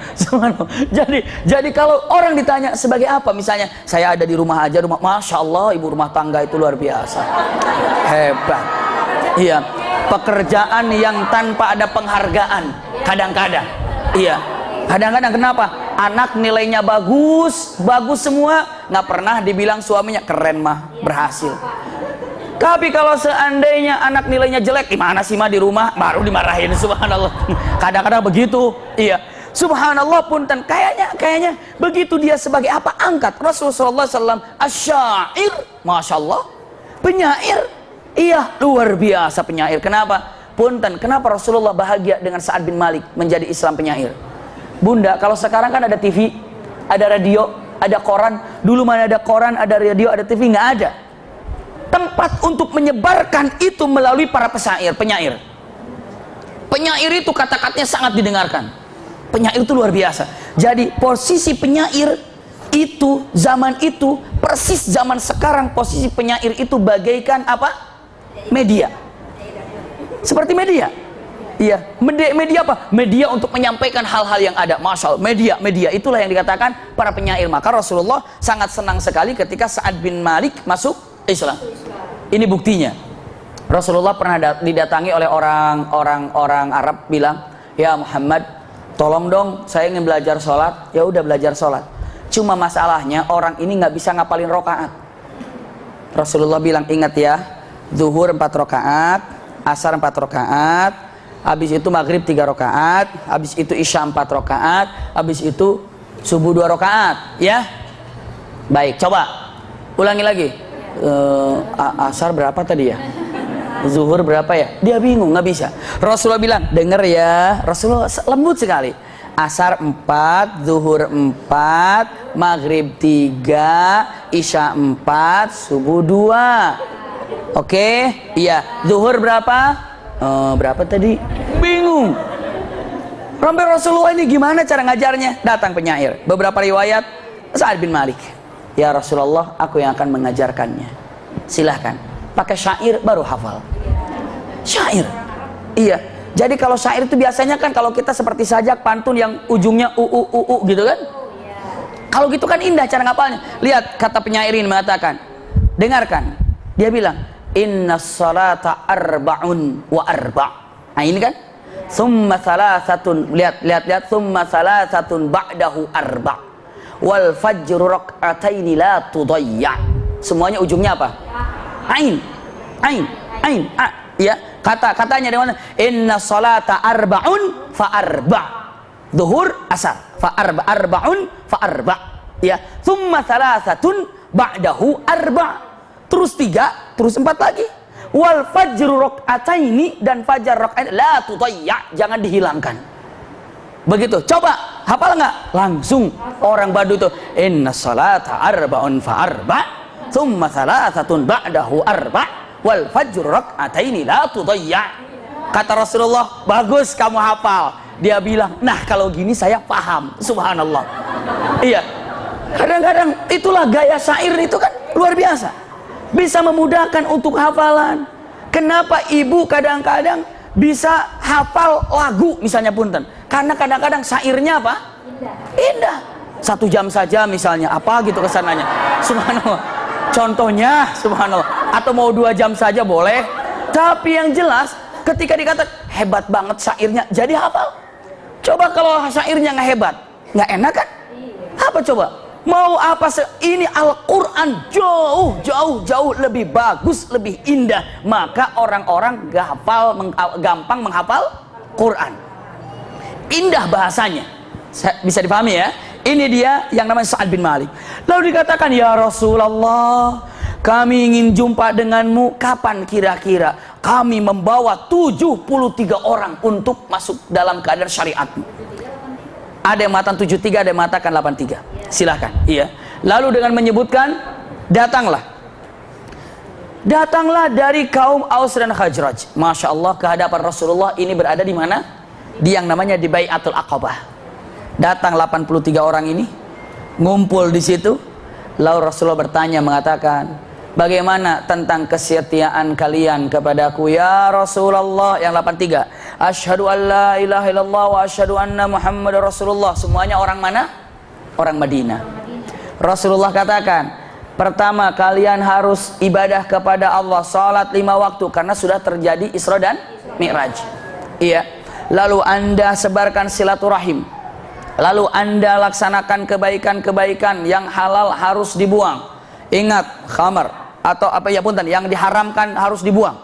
Jadi kalau orang ditanya sebagai apa, misalnya saya ada di rumah aja, Masya Allah, ibu rumah tangga itu luar biasa, hebat. Iya, pekerjaan yang tanpa ada penghargaan kadang-kadang. Iya, kadang-kadang kenapa? Anak nilainya bagus semua, nggak pernah dibilang suaminya keren mah, berhasil. Tapi kalau seandainya anak nilainya jelek, gimana sih mah di rumah, baru dimarahin. Subhanallah. Kadang-kadang begitu. Iya. Subhanallah punten. Kayaknya begitu dia sebagai apa, angkat. Rasulullah SAW asyair, masya Allah, penyair. Iya, luar biasa penyair. Kenapa? Punten. Kenapa Rasulullah bahagia dengan Sa'ad bin Malik menjadi Islam penyair? Bunda, kalau sekarang kan ada TV, ada radio, ada koran. Dulu mana ada koran, ada radio, ada TV, nggak ada. Tempat untuk menyebarkan itu melalui para penyair. Penyair itu kata-katanya sangat didengarkan. Penyair itu luar biasa. Jadi posisi penyair itu zaman itu persis zaman sekarang, posisi penyair itu bagaikan apa? Media. Seperti media. Iya, media apa? Media untuk menyampaikan hal-hal yang ada. Masya Allah, media itulah yang dikatakan para penyair. Maka Rasulullah sangat senang sekali ketika Sa'ad bin Malik masuk Islam. Ini buktinya. Rasulullah pernah didatangi oleh orang Arab, bilang, "Ya Muhammad, tolong dong, saya ingin belajar sholat." Ya udah, belajar sholat. Cuma masalahnya orang ini nggak bisa ngapalin rokaat. Rasulullah bilang, ingat ya, zuhur 4 rokaat, asar 4 rokaat, habis itu maghrib 3 rokaat, habis itu isya 4 rokaat, habis itu subuh 2 rokaat. Ya, baik, coba ulangi lagi. Asar berapa tadi ya? Zuhur berapa ya? Dia bingung, nggak bisa. Rasulullah bilang, denger ya. Rasulullah lembut sekali. Asar 4, zuhur 4, maghrib 3, isya 4, subuh 2. Oke? Iya. Zuhur berapa? Berapa tadi? Bingung. Sampai Rasulullah ini gimana cara ngajarnya? Datang penyair. Beberapa riwayat, Sa'ad bin Malik. Ya Rasulullah, aku yang akan mengajarkannya. Silahkan. Pakai syair baru hafal. Syair. Iya. Jadi kalau syair itu biasanya kan kalau kita seperti sajak pantun yang ujungnya gitu kan? Kalau gitu kan indah cara ngapalnya. Lihat kata penyair ini mengatakan. Dengarkan. Dia bilang, "Inna salata arba'un wa arba'." Nah ini kan? Summa salasatun. Lihat. Summa salasatun ba'dahu arba'. Wal fajru rak'ataini la tudayya. Semuanya ujungnya apa? Ain. Ya, katanya di mana? Inna salata arba'un fa arba'. Zuhur, asar. Fa arba'un fa arba'. Ya, thumma thalathatun ba'dahu arba'. Terus 3, terus 4 lagi. Wal fajru rak'ataini, dan fajar rak'at la tudayya, jangan dihilangkan. Begitu. Coba hafal nggak? Langsung orang Badu itu, inna salata arba'un fa arba', thumma thalathatun ba'dahu arba', wal fajr rak'ataini la tudayya. Kata Rasulullah, bagus kamu hafal. Dia bilang, nah kalau gini saya paham. Subhanallah. Iya. Kadang-kadang itulah gaya syair itu kan luar biasa. Bisa memudahkan untuk hafalan. Kenapa ibu kadang-kadang bisa hafal lagu misalnya punten? Karena kadang-kadang syairnya apa? Indah. 1 jam saja misalnya, apa gitu kesananya. Subhanallah. Contohnya, subhanallah. Atau mau 2 jam saja boleh. Tapi yang jelas, ketika dikatakan hebat banget syairnya, jadi hafal. Coba kalau syairnya nggak hebat, nggak enak kan? Apa coba? Mau apa? Ini Al-Quran jauh lebih bagus, lebih indah. Maka orang-orang gampang menghafal Quran. Indah bahasanya, bisa dipahami ya. Ini dia yang namanya Sa'ad bin Malik. Lalu dikatakan, ya Rasulullah, kami ingin jumpa denganmu. Kapan kira-kira kami membawa 73 orang untuk masuk dalam keadaan syariatmu? Ada yang mengatakan 73, ada yang mengatakan 83. Silahkan. Iya. Lalu dengan menyebutkan, datanglah datanglah dari kaum Aus dan Khazraj. Masya Allah, ke hadapan Rasulullah. Ini berada di mana? Di yang namanya di Bai'atul Aqabah. Datang 83 orang ini, ngumpul di situ. Lalu Rasulullah bertanya, mengatakan, bagaimana tentang kesetiaan kalian kepadaku ya Rasulullah? Yang 83, asyhadu an la ilaha illallah wa asyhadu anna Muhammadar Rasulullah. Semuanya orang mana? Orang Madinah. Rasulullah katakan, pertama kalian harus ibadah kepada Allah, salat 5 waktu, karena sudah terjadi Isra dan Mi'raj. Iya. Lalu Anda sebarkan silaturahim. Lalu Anda laksanakan kebaikan-kebaikan, yang halal harus dibuang. Ingat, khamar atau apa ya punten, yang diharamkan harus dibuang.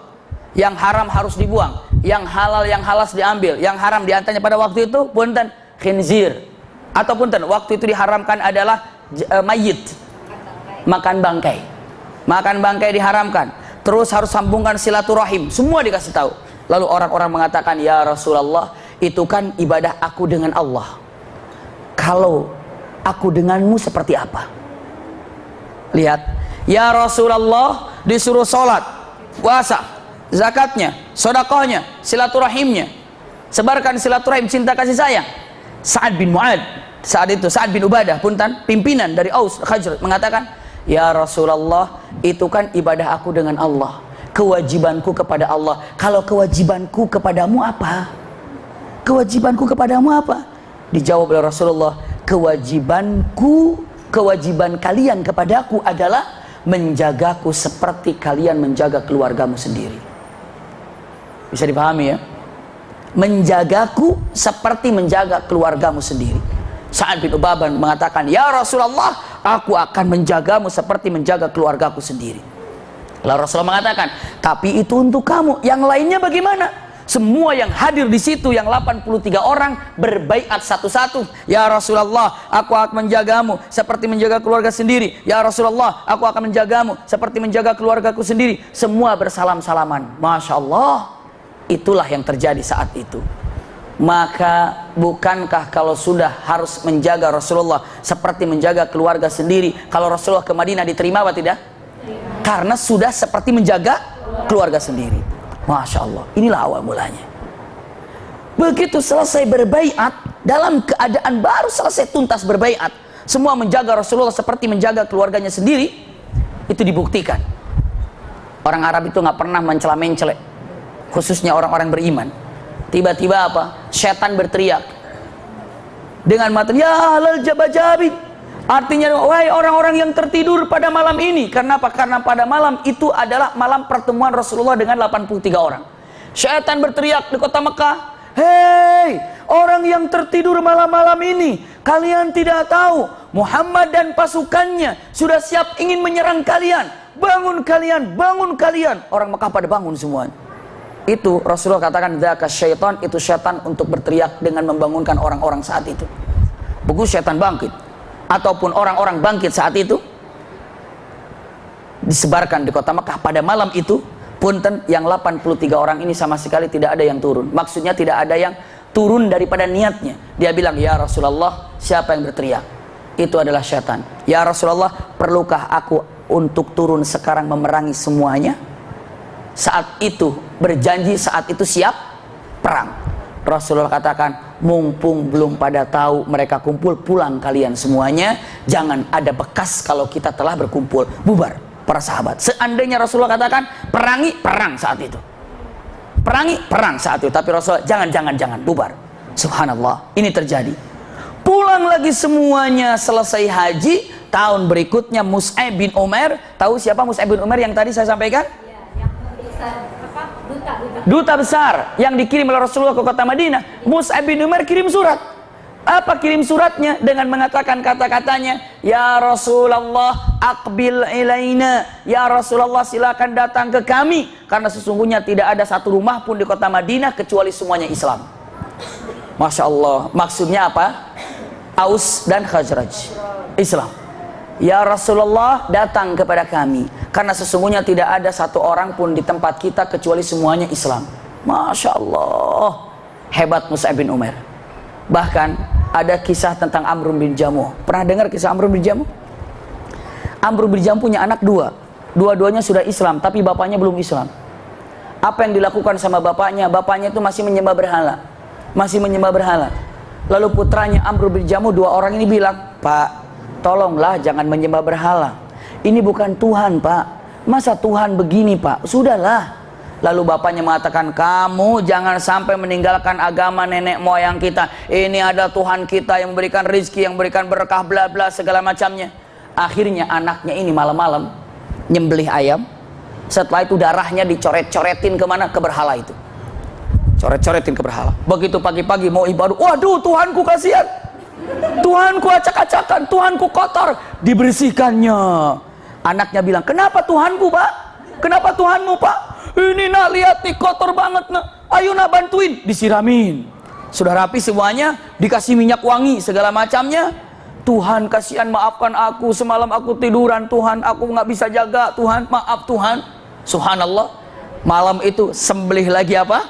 Yang haram harus dibuang. Yang halal, yang halas diambil. Yang haram diantaranya pada waktu itu punten khinzir. Atau punten waktu itu diharamkan adalah mayit. Makan bangkai. Makan bangkai diharamkan. Terus harus sambungkan silaturahim. Semua dikasih tahu. Lalu orang-orang mengatakan, ya Rasulullah, itu kan ibadah aku dengan Allah. Kalau aku denganmu seperti apa? Lihat, ya Rasulullah disuruh sholat, puasa, zakatnya, sodakohnya, silaturahimnya. Sebarkan silaturahim, cinta kasih sayang. Sa'ad bin Mu'ad, saat itu Sa'ad bin Ubadah, punten, pimpinan dari Aus Khazraj, mengatakan, ya Rasulullah, itu kan ibadah aku dengan Allah, kewajibanku kepada Allah. Kalau kewajibanku kepadamu apa? Kewajibanku kepadamu apa? Dijawab oleh Rasulullah, kewajiban kalian kepadaku adalah menjagaku seperti kalian menjaga keluargamu sendiri. Bisa dipahami ya? Menjagaku seperti menjaga keluargamu sendiri. Sa'ad bin Ubadah mengatakan, ya Rasulullah, aku akan menjagamu seperti menjaga keluargaku sendiri. Lalu Rasulullah mengatakan, tapi itu untuk kamu, yang lainnya bagaimana? Semua yang hadir di situ, yang 83 orang, berbaiat satu-satu. Ya Rasulullah, aku akan menjagamu seperti menjaga keluarga sendiri. Ya Rasulullah, aku akan menjagamu seperti menjaga keluargaku sendiri. Semua bersalam-salaman. Masya Allah, itulah yang terjadi saat itu. Maka bukankah kalau sudah harus menjaga Rasulullah seperti menjaga keluarga sendiri, kalau Rasulullah ke Madinah diterima apa tidak? Karena sudah seperti menjaga keluarga sendiri. Masya Allah, inilah awal mulanya. Begitu selesai berbaiat, dalam keadaan baru selesai tuntas berbaiat, semua menjaga Rasulullah seperti menjaga keluarganya sendiri. Itu dibuktikan. Orang Arab itu nggak pernah mencela-mencela, khususnya orang-orang beriman. Tiba-tiba apa? Setan berteriak dengan mata, ya halal jabajabin. Artinya, wahai orang-orang yang tertidur pada malam ini. Kenapa? Karena pada malam itu adalah malam pertemuan Rasulullah dengan 83 orang. Setan berteriak di kota Mekah, hei orang yang tertidur malam-malam ini, kalian tidak tahu Muhammad dan pasukannya sudah siap ingin menyerang kalian. Bangun kalian, bangun kalian. Orang Mekah pada bangun semua. Itu Rasulullah katakan, dzaka syaitan, itu syaitan untuk berteriak dengan membangunkan orang-orang saat itu. Begitu syaitan bangkit, ataupun orang-orang bangkit saat itu, disebarkan di kota Mekah pada malam itu. Punten, yang 83 orang ini sama sekali tidak ada yang turun. Maksudnya tidak ada yang turun daripada niatnya. Dia bilang, ya Rasulullah, siapa yang berteriak? Itu adalah syaitan. Ya Rasulullah, perlukah aku untuk turun sekarang memerangi semuanya? Saat itu berjanji, saat itu siap perang. Rasulullah katakan, mumpung belum pada tahu mereka kumpul, pulang kalian semuanya. Jangan ada bekas kalau kita telah berkumpul. Bubar para sahabat. Seandainya Rasulullah katakan perangi, perang saat itu. Perangi, perang saat itu. Tapi Rasulullah jangan, bubar. Subhanallah, ini terjadi. Pulang lagi semuanya, selesai haji. Tahun berikutnya Mus'ab bin Umair. Tahu siapa Mus'ab bin Umair yang tadi saya sampaikan? Duta besar yang dikirim oleh Rasulullah ke kota Madinah. Mus'ab bin Umair kirim surat. Apa kirim suratnya? Dengan mengatakan kata-katanya, ya Rasulullah aqbil ilaina, ya Rasulullah silakan datang ke kami, karena sesungguhnya tidak ada satu rumah pun di kota Madinah kecuali semuanya Islam. Masya Allah. Maksudnya apa? Aus dan Khazraj Islam. Ya Rasulullah datang kepada kami, karena sesungguhnya tidak ada satu orang pun di tempat kita kecuali semuanya Islam. Masya Allah, hebat Mus'ab bin Umair. Bahkan ada kisah tentang Amr bin Jamuh. Pernah dengar kisah Amr bin Jamuh? Amr bin Jamuh punya anak dua. Dua-duanya sudah Islam, tapi bapaknya belum Islam. Apa yang dilakukan sama bapaknya? Bapaknya itu masih menyembah berhala. Masih menyembah berhala. Lalu putranya Amr bin Jamuh, dua orang ini bilang, Pak, tolonglah jangan menyembah berhala. Ini bukan Tuhan, Pak. Masa Tuhan begini, Pak? Sudahlah. Lalu bapaknya mengatakan, kamu jangan sampai meninggalkan agama nenek moyang kita. Ini ada Tuhan kita yang memberikan rizki, yang memberikan berkah, bla bla segala macamnya. Akhirnya anaknya ini malam-malam nyembelih ayam. Setelah itu darahnya dicoret-coretin kemana? Ke berhala itu. Coret-coretin ke berhala. Begitu pagi-pagi mau ibadah, waduh Tuhanku kasihan, Tuhanku acak-acakan, Tuhanku kotor. Dibersihkannya. Anaknya bilang, kenapa Tuhanku, Pak? Kenapa Tuhanmu, Pak? Ini nak, lihat nih, kotor banget nak. Ayo nak bantuin. Disiramin. Sudah rapi semuanya, dikasih minyak wangi segala macamnya. Tuhan kasihan, maafkan aku, semalam aku tiduran Tuhan, aku nggak bisa jaga Tuhan, maaf Tuhan. Subhanallah. Malam itu sembelih lagi apa?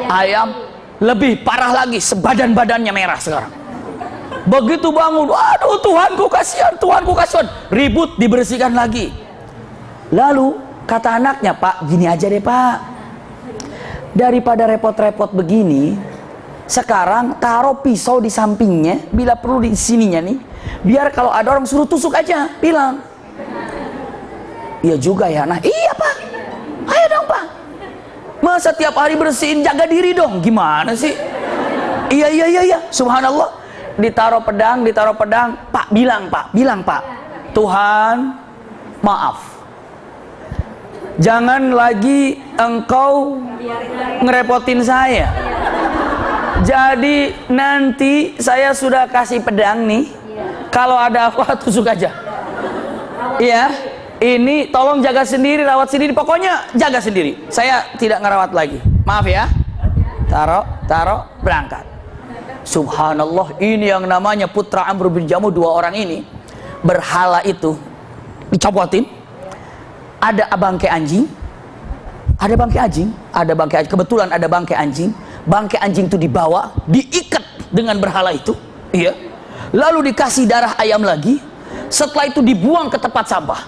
Ayam. Lebih parah lagi, sebadan-badannya merah sekarang. Begitu bangun, waduh Tuhanku kasihan, Tuhanku kasihan. Ribut, dibersihkan lagi. Lalu kata anaknya, Pak, gini aja deh Pak, daripada repot-repot begini, sekarang taruh pisau di sampingnya, bila perlu di sininya nih, biar kalau ada orang suruh tusuk aja, bilang. Iya juga ya, nah iya Pak, ayo dong Pak. Masa tiap hari bersihin, jaga diri dong, gimana sih? Iya, subhanallah. Ditaruh pedang, Pak bilang Pak, Tuhan maaf, jangan lagi engkau ngerepotin saya. Jadi nanti saya sudah kasih pedang nih, kalau ada apa tusuk aja. Iya, ini tolong jaga sendiri, rawat sendiri, pokoknya jaga sendiri. Saya tidak ngerawat lagi. Maaf ya. Taruh, berangkat. Subhanallah, ini yang namanya putra Amr bin Jamuh, dua orang ini. Berhala itu dicopotin. Ada bangkai anjing. Kebetulan ada bangkai anjing. Bangkai anjing itu dibawa, diikat dengan berhala itu. Iya. Lalu dikasih darah ayam lagi. Setelah itu dibuang ke tempat sampah.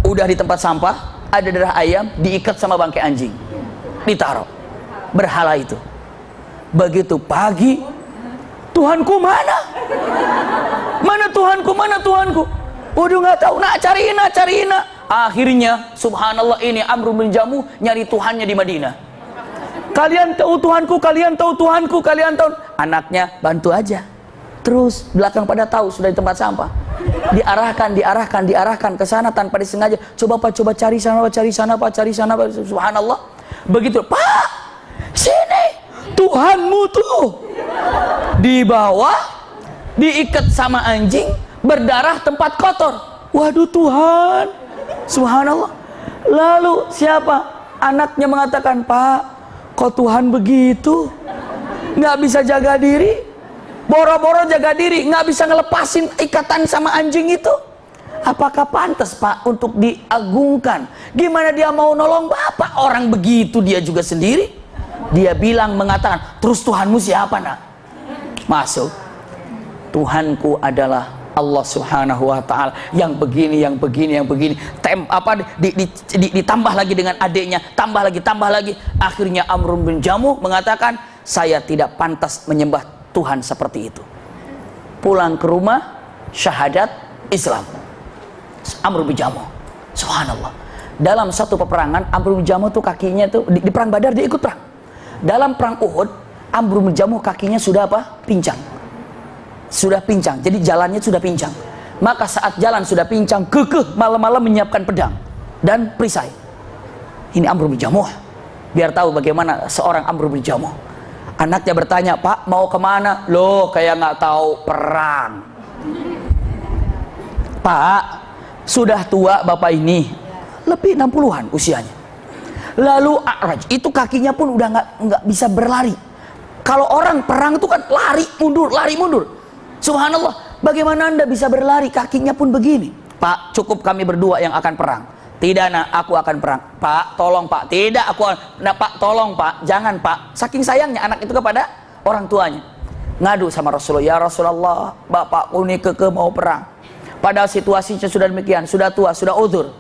Udah di tempat sampah, ada darah ayam, diikat sama bangkai anjing. Ditaruh. Berhala itu. Begitu pagi, Tuhanku mana? Mana Tuhanku? Udah nggak tahu, nak cariin. Akhirnya, subhanallah, ini Amr bin Jamuh nyari Tuhannya di Madinah. Kalian tahu Tuhanku. Anaknya bantu aja. Terus belakang pada tahu sudah di tempat sampah. Diarahkan ke sana tanpa disengaja. Coba cari sana Pak. Subhanallah. Begitu, Pak, sini. Tuhanmu tuh di bawah, diikat sama anjing, berdarah, tempat kotor. Waduh Tuhan, subhanallah. Lalu siapa? Anaknya mengatakan, Pak, kok Tuhan begitu? Nggak bisa jaga diri, boro-boro jaga diri, nggak bisa ngelepasin ikatan sama anjing itu. Apakah pantas Pak untuk diagungkan? Gimana dia mau nolong Bapak? Orang begitu dia juga sendiri. Dia mengatakan, terus Tuhanmu siapa nak? Masuk. Tuhanku adalah Allah Subhanahu wa Ta'ala, yang begini. Ditambah lagi dengan adiknya, tambah lagi. Akhirnya Amr bin Jamuh mengatakan, saya tidak pantas menyembah Tuhan seperti itu. Pulang ke rumah, syahadat Islam. Amr bin Jamuh, subhanallah. Dalam satu peperangan, Amr bin Jamuh tuh kakinya tuh di perang Badar dia ikut perang. Dalam perang Uhud, Amr bin Jamuh kakinya sudah apa? Pincang. Jadi jalannya sudah pincang. Maka saat jalan sudah pincang, kekeh malam-malam menyiapkan pedang dan perisai. Ini Amr bin Jamuh. Biar tahu bagaimana seorang Amr bin Jamuh. Anaknya bertanya, Pak, mau kemana? Loh, kayak nggak tahu perang. Pak, sudah tua bapak ini, lebih 60-an usianya. Lalu A'raj, itu kakinya pun udah nggak bisa berlari. Kalau orang perang itu kan lari mundur. Subhanallah, bagaimana Anda bisa berlari? Kakinya pun begini. Pak, cukup kami berdua yang akan perang. Tidak nak, aku akan perang. Pak, tolong Pak. Tidak, Pak, tolong Pak. Jangan Pak. Saking sayangnya anak itu kepada orang tuanya. Ngadu sama Rasulullah, ya Rasulullah, bapakku ini keke mau perang. Padahal situasinya sudah demikian, sudah tua, sudah uzur.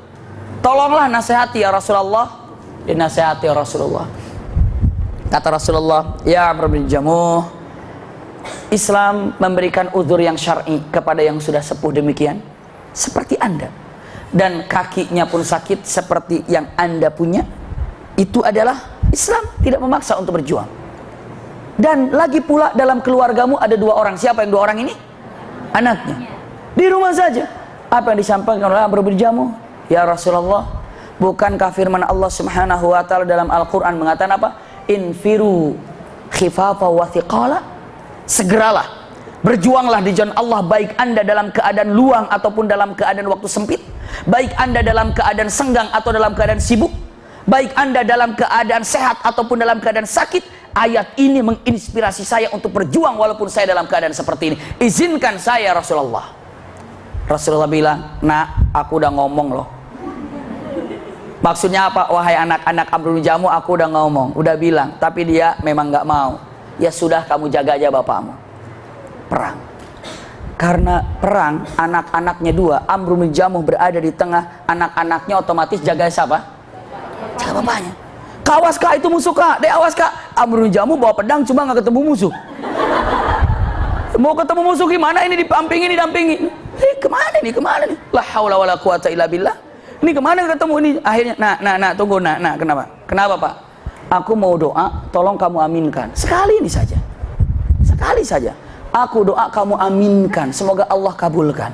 Tolonglah nasihati ya Rasulullah. Dinasihati ya Rasulullah. Kata Rasulullah, ya Amr bin Jamuh, Islam memberikan uzur yang syar'i kepada yang sudah sepuh demikian seperti Anda, dan kakinya pun sakit seperti yang Anda punya. Itu adalah Islam tidak memaksa untuk berjuang. Dan lagi pula dalam keluargamu ada 2 orang. Siapa yang 2 orang ini? Anaknya. Di rumah saja. Apa yang disampaikan oleh Amr bin Jamuh? Ya Rasulullah, bukankah firman Allah Subhanahu wa taala dalam Al-Qur'an mengatakan apa? Infiru khifafa wa thiqala. Segeralah, berjuanglah di jalan Allah, baik Anda dalam keadaan luang ataupun dalam keadaan waktu sempit, baik Anda dalam keadaan senggang atau dalam keadaan sibuk, baik Anda dalam keadaan sehat ataupun dalam keadaan sakit. Ayat ini menginspirasi saya untuk berjuang walaupun saya dalam keadaan seperti ini. Izinkan saya Rasulullah. Rasulullah bilang, nak, aku udah ngomong loh. Maksudnya apa? Wahai anak-anak Amr bin Jamuh, aku udah ngomong, udah bilang, tapi dia memang gak mau. Ya sudah, kamu jaga aja bapakmu. Perang. Karena perang, anak-anaknya 2, Amr bin Jamuh berada di tengah, anak-anaknya otomatis jaga siapa? Jaga bapaknya. Kawas kak, itu musuh kak, dek awas kak. Amr bin Jamuh bawa pedang cuma gak ketemu musuh. Mau ketemu musuh gimana? Ini dipampingi, didampingi. Kemana nih, kemana nih? La haula wala quwata illa billah. Ini kemana ketemu ini? Akhirnya, tunggu, kenapa? Kenapa Pak? Aku mau doa, tolong kamu aminkan. Sekali ini saja. Sekali saja. Aku doa, kamu aminkan. Semoga Allah kabulkan.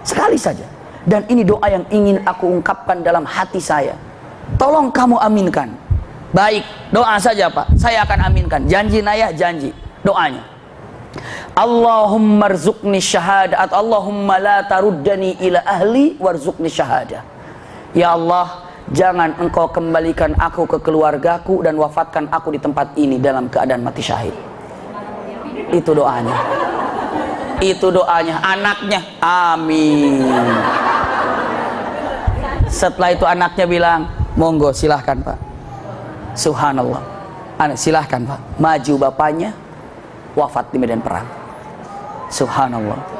Sekali saja. Dan ini doa yang ingin aku ungkapkan dalam hati saya. Tolong kamu aminkan. Baik, doa saja Pak. Saya akan aminkan. Janji Naya, janji. Doanya. Allahumma rzuqni syahadah, atau Allahumma la taruddani ila ahli warzuqni syahadah. Ya Allah, jangan engkau kembalikan aku ke keluargaku dan wafatkan aku di tempat ini dalam keadaan mati syahid. Itu doanya. Itu doanya. Anaknya, amin. Setelah itu anaknya bilang, monggo silahkan Pak. Subhanallah. Silahkan Pak. Maju bapaknya, wafat di medan perang. Subhanallah.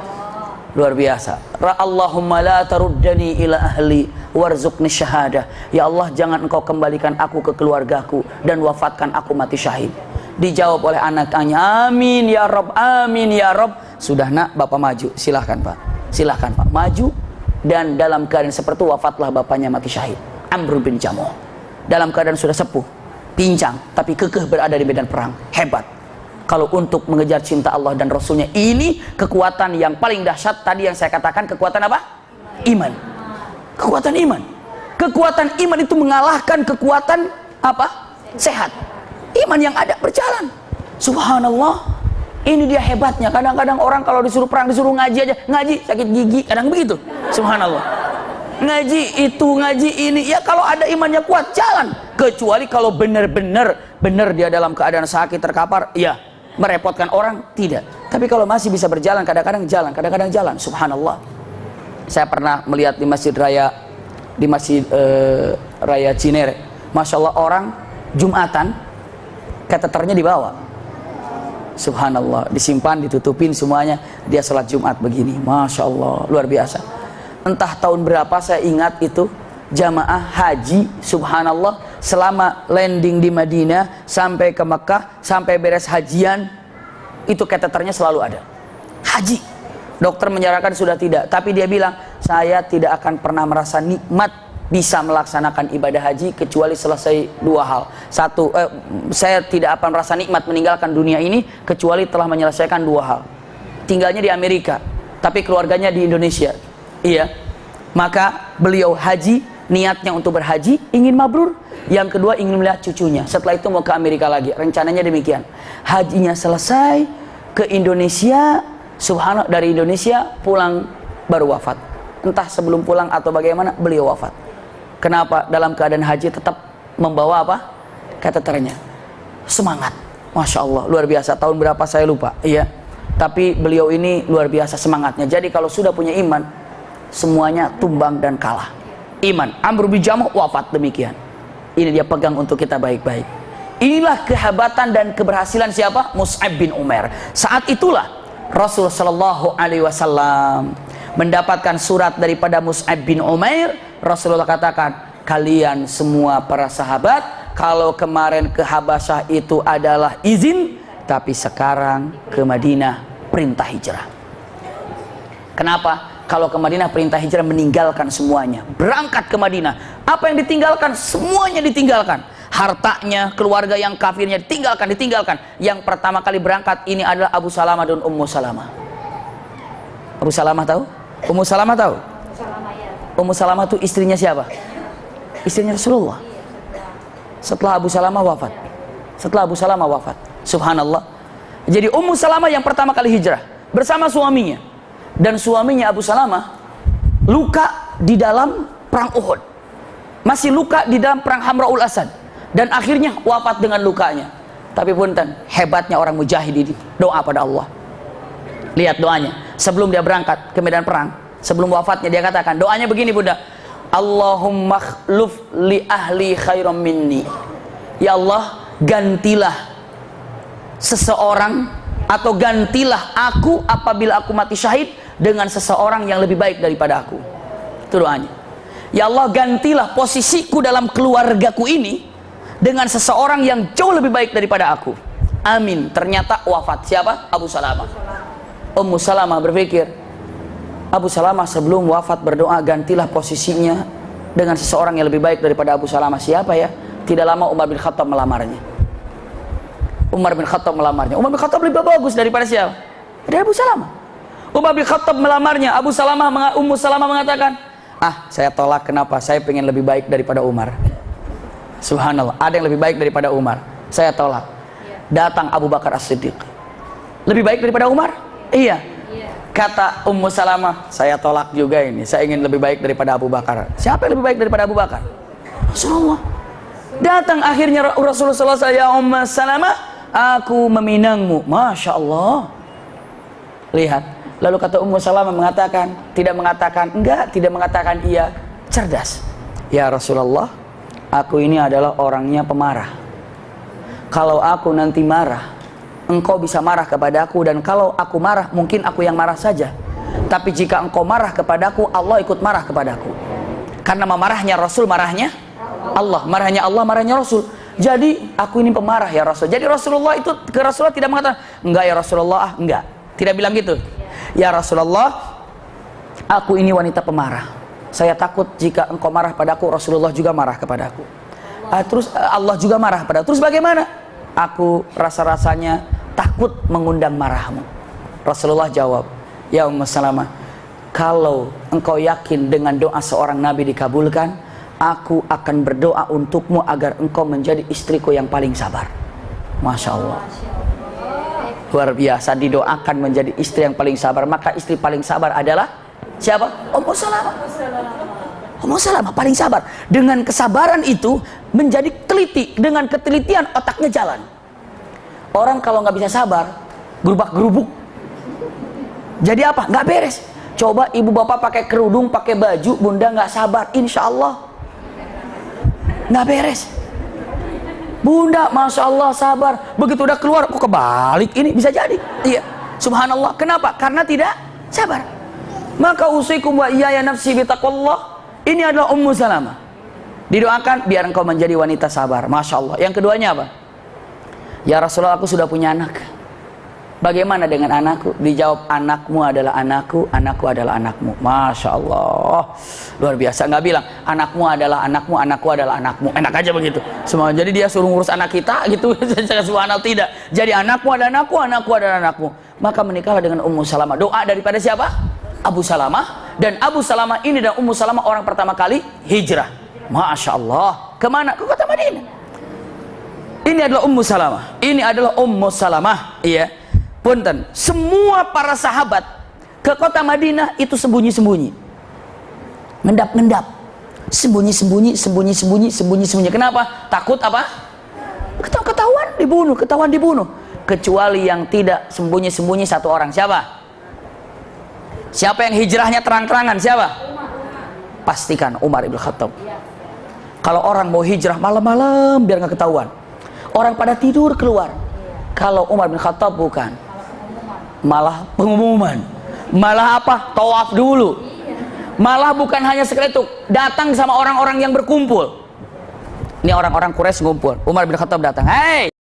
Luar biasa. Allahumma la taruddani ila ahli warzuqni syahadah. Ya Allah, jangan engkau kembalikan aku ke keluargaku dan wafatkan aku mati syahid. Dijawab oleh anaknya, amin ya Rabb, amin ya Rabb. Sudah nak, bapak maju, silahkan Pak. Silahkan Pak, maju. Dan dalam keadaan seperti itu wafatlah bapaknya mati syahid, Amr bin Jamuh. Dalam keadaan sudah sepuh, pincang, tapi kekeh berada di medan perang. Hebat. Kalau untuk mengejar cinta Allah dan Rasulnya, ini kekuatan yang paling dahsyat. Tadi yang saya katakan, kekuatan apa? Iman. Kekuatan iman. Kekuatan iman itu mengalahkan kekuatan apa? Sehat. Iman yang ada berjalan. Subhanallah. Ini dia hebatnya. Kadang-kadang orang kalau disuruh perang, disuruh ngaji aja. Ngaji, sakit gigi, kadang begitu. Subhanallah. Ngaji itu, ngaji ini. Ya kalau ada imannya kuat, jalan. Kecuali kalau benar-benar dia dalam keadaan sakit, terkapar, ya merepotkan orang, tidak. Tapi kalau masih bisa berjalan, kadang-kadang jalan, subhanallah. Saya pernah melihat di masjid raya Cinere, masya Allah, orang Jumatan kateternya dibawa, subhanallah, disimpan, ditutupin semuanya, dia sholat Jumat begini, masya Allah, luar biasa. Entah tahun berapa saya ingat itu, jamaah haji, subhanallah, selama landing di Madinah sampai ke Mekah, sampai beres hajian, itu kateternya selalu ada. Haji, dokter menyarankan sudah tidak, tapi dia bilang, saya tidak akan pernah merasa nikmat bisa melaksanakan ibadah haji kecuali selesai 2 hal. Satu, saya tidak akan merasa nikmat meninggalkan dunia ini kecuali telah menyelesaikan 2 hal. Tinggalnya di Amerika, tapi keluarganya di Indonesia. Iya, maka beliau haji, niatnya untuk berhaji, ingin mabrur. Yang kedua, ingin melihat cucunya. Setelah itu mau ke Amerika lagi. Rencananya demikian. Hajinya selesai, ke Indonesia, subhanallah, dari Indonesia pulang baru wafat. Entah sebelum pulang atau bagaimana, beliau wafat. Kenapa? Dalam keadaan haji tetap membawa apa? Kateternya. Semangat. Masya Allah, luar biasa. Tahun berapa saya lupa. Iya. Tapi beliau ini luar biasa semangatnya. Jadi kalau sudah punya iman, semuanya tumbang dan kalah. Iman. Amr bin Jamuh wafat demikian. Ini dia pegang untuk kita baik-baik. Inilah kehebatan dan keberhasilan siapa? Mus'ab bin Umair. Saat itulah Rasul sallallahu alaihi wasallam mendapatkan surat daripada Mus'ab bin Umair. Rasulullah katakan, kalian semua para sahabat, kalau kemarin ke Habasyah itu adalah izin, tapi sekarang ke Madinah perintah hijrah. Kenapa? Kalau ke Madinah perintah hijrah, meninggalkan semuanya, berangkat ke Madinah. Apa yang ditinggalkan? Semuanya ditinggalkan. Hartanya, keluarga yang kafirnya ditinggalkan. Yang pertama kali berangkat ini adalah Abu Salamah dan Ummu Salamah. Abu Salamah tahu? Ummu Salamah tahu? Ummu Salamah itu istrinya siapa? Istrinya Rasulullah. Setelah Abu Salamah wafat. Subhanallah. Jadi Ummu Salamah yang pertama kali hijrah bersama suaminya. Dan suaminya Abu Salamah luka di dalam perang Uhud, masih luka di dalam perang Hamraul Asad, dan akhirnya wafat dengan lukanya. Tapi punten, hebatnya orang mujahid ini doa pada Allah. Lihat doanya sebelum dia berangkat ke medan perang, sebelum wafatnya dia katakan doanya begini, Bunda, Allahumma khluf li ahli khairam minni. Ya Allah, gantilah seseorang atau gantilah aku apabila aku mati syahid dengan seseorang yang lebih baik daripada aku. Itu doanya. Ya Allah, gantilah posisiku dalam keluargaku ini dengan seseorang yang jauh lebih baik daripada aku. Amin. Ternyata wafat siapa? Abu Salamah. Ummu Salamah berpikir, Abu Salamah sebelum wafat berdoa, gantilah posisinya dengan seseorang yang lebih baik daripada Abu Salamah. Siapa ya? Tidak lama Umar bin Khattab melamarnya. Umar bin Khattab lebih bagus daripada siapa? Dari Abu Salamah. Umar bin Khattab melamarnya. Ummu Salamah mengatakan, saya tolak. Kenapa? Saya pengen lebih baik daripada Umar. Subhanallah, ada yang lebih baik daripada Umar, saya tolak. Datang Abu Bakar As-Siddiq, lebih baik daripada Umar? Iya. Kata Ummu Salamah, saya tolak juga ini, saya ingin lebih baik daripada Abu Bakar. Siapa yang lebih baik daripada Abu Bakar? Rasulullah. Datang akhirnya Rasulullah, ya Ummu Salamah, aku meminangmu. Masya Allah. Lihat, lalu kata Ummu Salamah mengatakan, tidak mengatakan enggak, tidak mengatakan iya, cerdas. Ya Rasulullah, aku ini adalah orangnya pemarah. Kalau aku nanti marah, engkau bisa marah kepadaku, dan kalau aku marah, mungkin aku yang marah saja. Tapi jika engkau marah kepadaku, Allah ikut marah kepadaku. Karena marahnya Rasul, marahnya Allah, marahnya Allah, marahnya Rasul. Jadi aku ini pemarah ya Rasul. Jadi Rasulullah itu ke Rasulullah tidak mengatakan, enggak ya Rasulullah, enggak. Tidak bilang gitu. Ya Rasulullah, aku ini wanita pemarah. Saya takut jika engkau marah padaku, Rasulullah juga marah kepadaku. Terus Allah juga marah padaku. Terus bagaimana? Aku rasa-rasanya takut mengundang marahmu. Rasulullah jawab, ya Ummu Salamah, kalau engkau yakin dengan doa seorang Nabi dikabulkan, aku akan berdoa untukmu agar engkau menjadi istriku yang paling sabar. Masya Allah. Luar biasa, didoakan menjadi istri yang paling sabar. Maka istri paling sabar adalah siapa? Ummu Salamah. Ummu Salamah paling sabar. Dengan kesabaran itu menjadi teliti. Dengan ketelitian otaknya jalan. Orang kalau nggak bisa sabar, gerubak-gerubuk. Jadi apa? Nggak beres. Coba ibu bapak pakai kerudung, pakai baju, bunda nggak sabar, insya Allah nggak beres. Bunda, masya Allah sabar, begitu udah keluar kok kebalik, ini bisa jadi. Iya, subhanallah. Kenapa? Karena tidak sabar. Maka usikum wa iyaya nafsi bitaqwallah. Ini adalah Ummu Salamah. Didoakan biar engkau menjadi wanita sabar. Masya Allah. Yang keduanya apa? Ya Rasulullah, aku sudah punya anak. Bagaimana dengan anakku? Dijawab, anakmu adalah anakku, anakku adalah anakmu. Masya Allah, luar biasa. Nggak bilang anakmu adalah anakmu, anakku adalah anakmu. Enak aja begitu semua. Jadi dia suruh ngurus anak kita gitu. Subhanallah, tidak. Jadi anakmu adalah anakku, anakku adalah anakmu. Maka menikahlah dengan Ummu Salamah. Doa daripada siapa? Abu Salamah. Dan Abu Salamah ini dan Ummu Salamah orang pertama kali hijrah. Masya Allah. Kemana? Ke kota Madinah. Ini adalah Ummu Salamah. Ini adalah Ummu Salamah. Iya. Punten, semua para sahabat ke kota Madinah itu sembunyi-sembunyi, ngendap-ngendap, sembunyi-sembunyi. Kenapa? Takut apa? Ketahuan dibunuh. Kecuali yang tidak sembunyi-sembunyi satu orang. Siapa? Siapa yang hijrahnya terang-terangan? Siapa? Pastikan Umar ibn Khattab. Kalau orang mau hijrah malam-malam biar nggak ketahuan, orang pada tidur keluar. Kalau Umar bin Khattab bukan, malah pengumuman, malah apa? Tawaf dulu, Malah bukan hanya sekedar itu, datang sama orang-orang yang berkumpul. Ini orang-orang Quraisy ngumpul. Umar bin Khattab datang. Hei,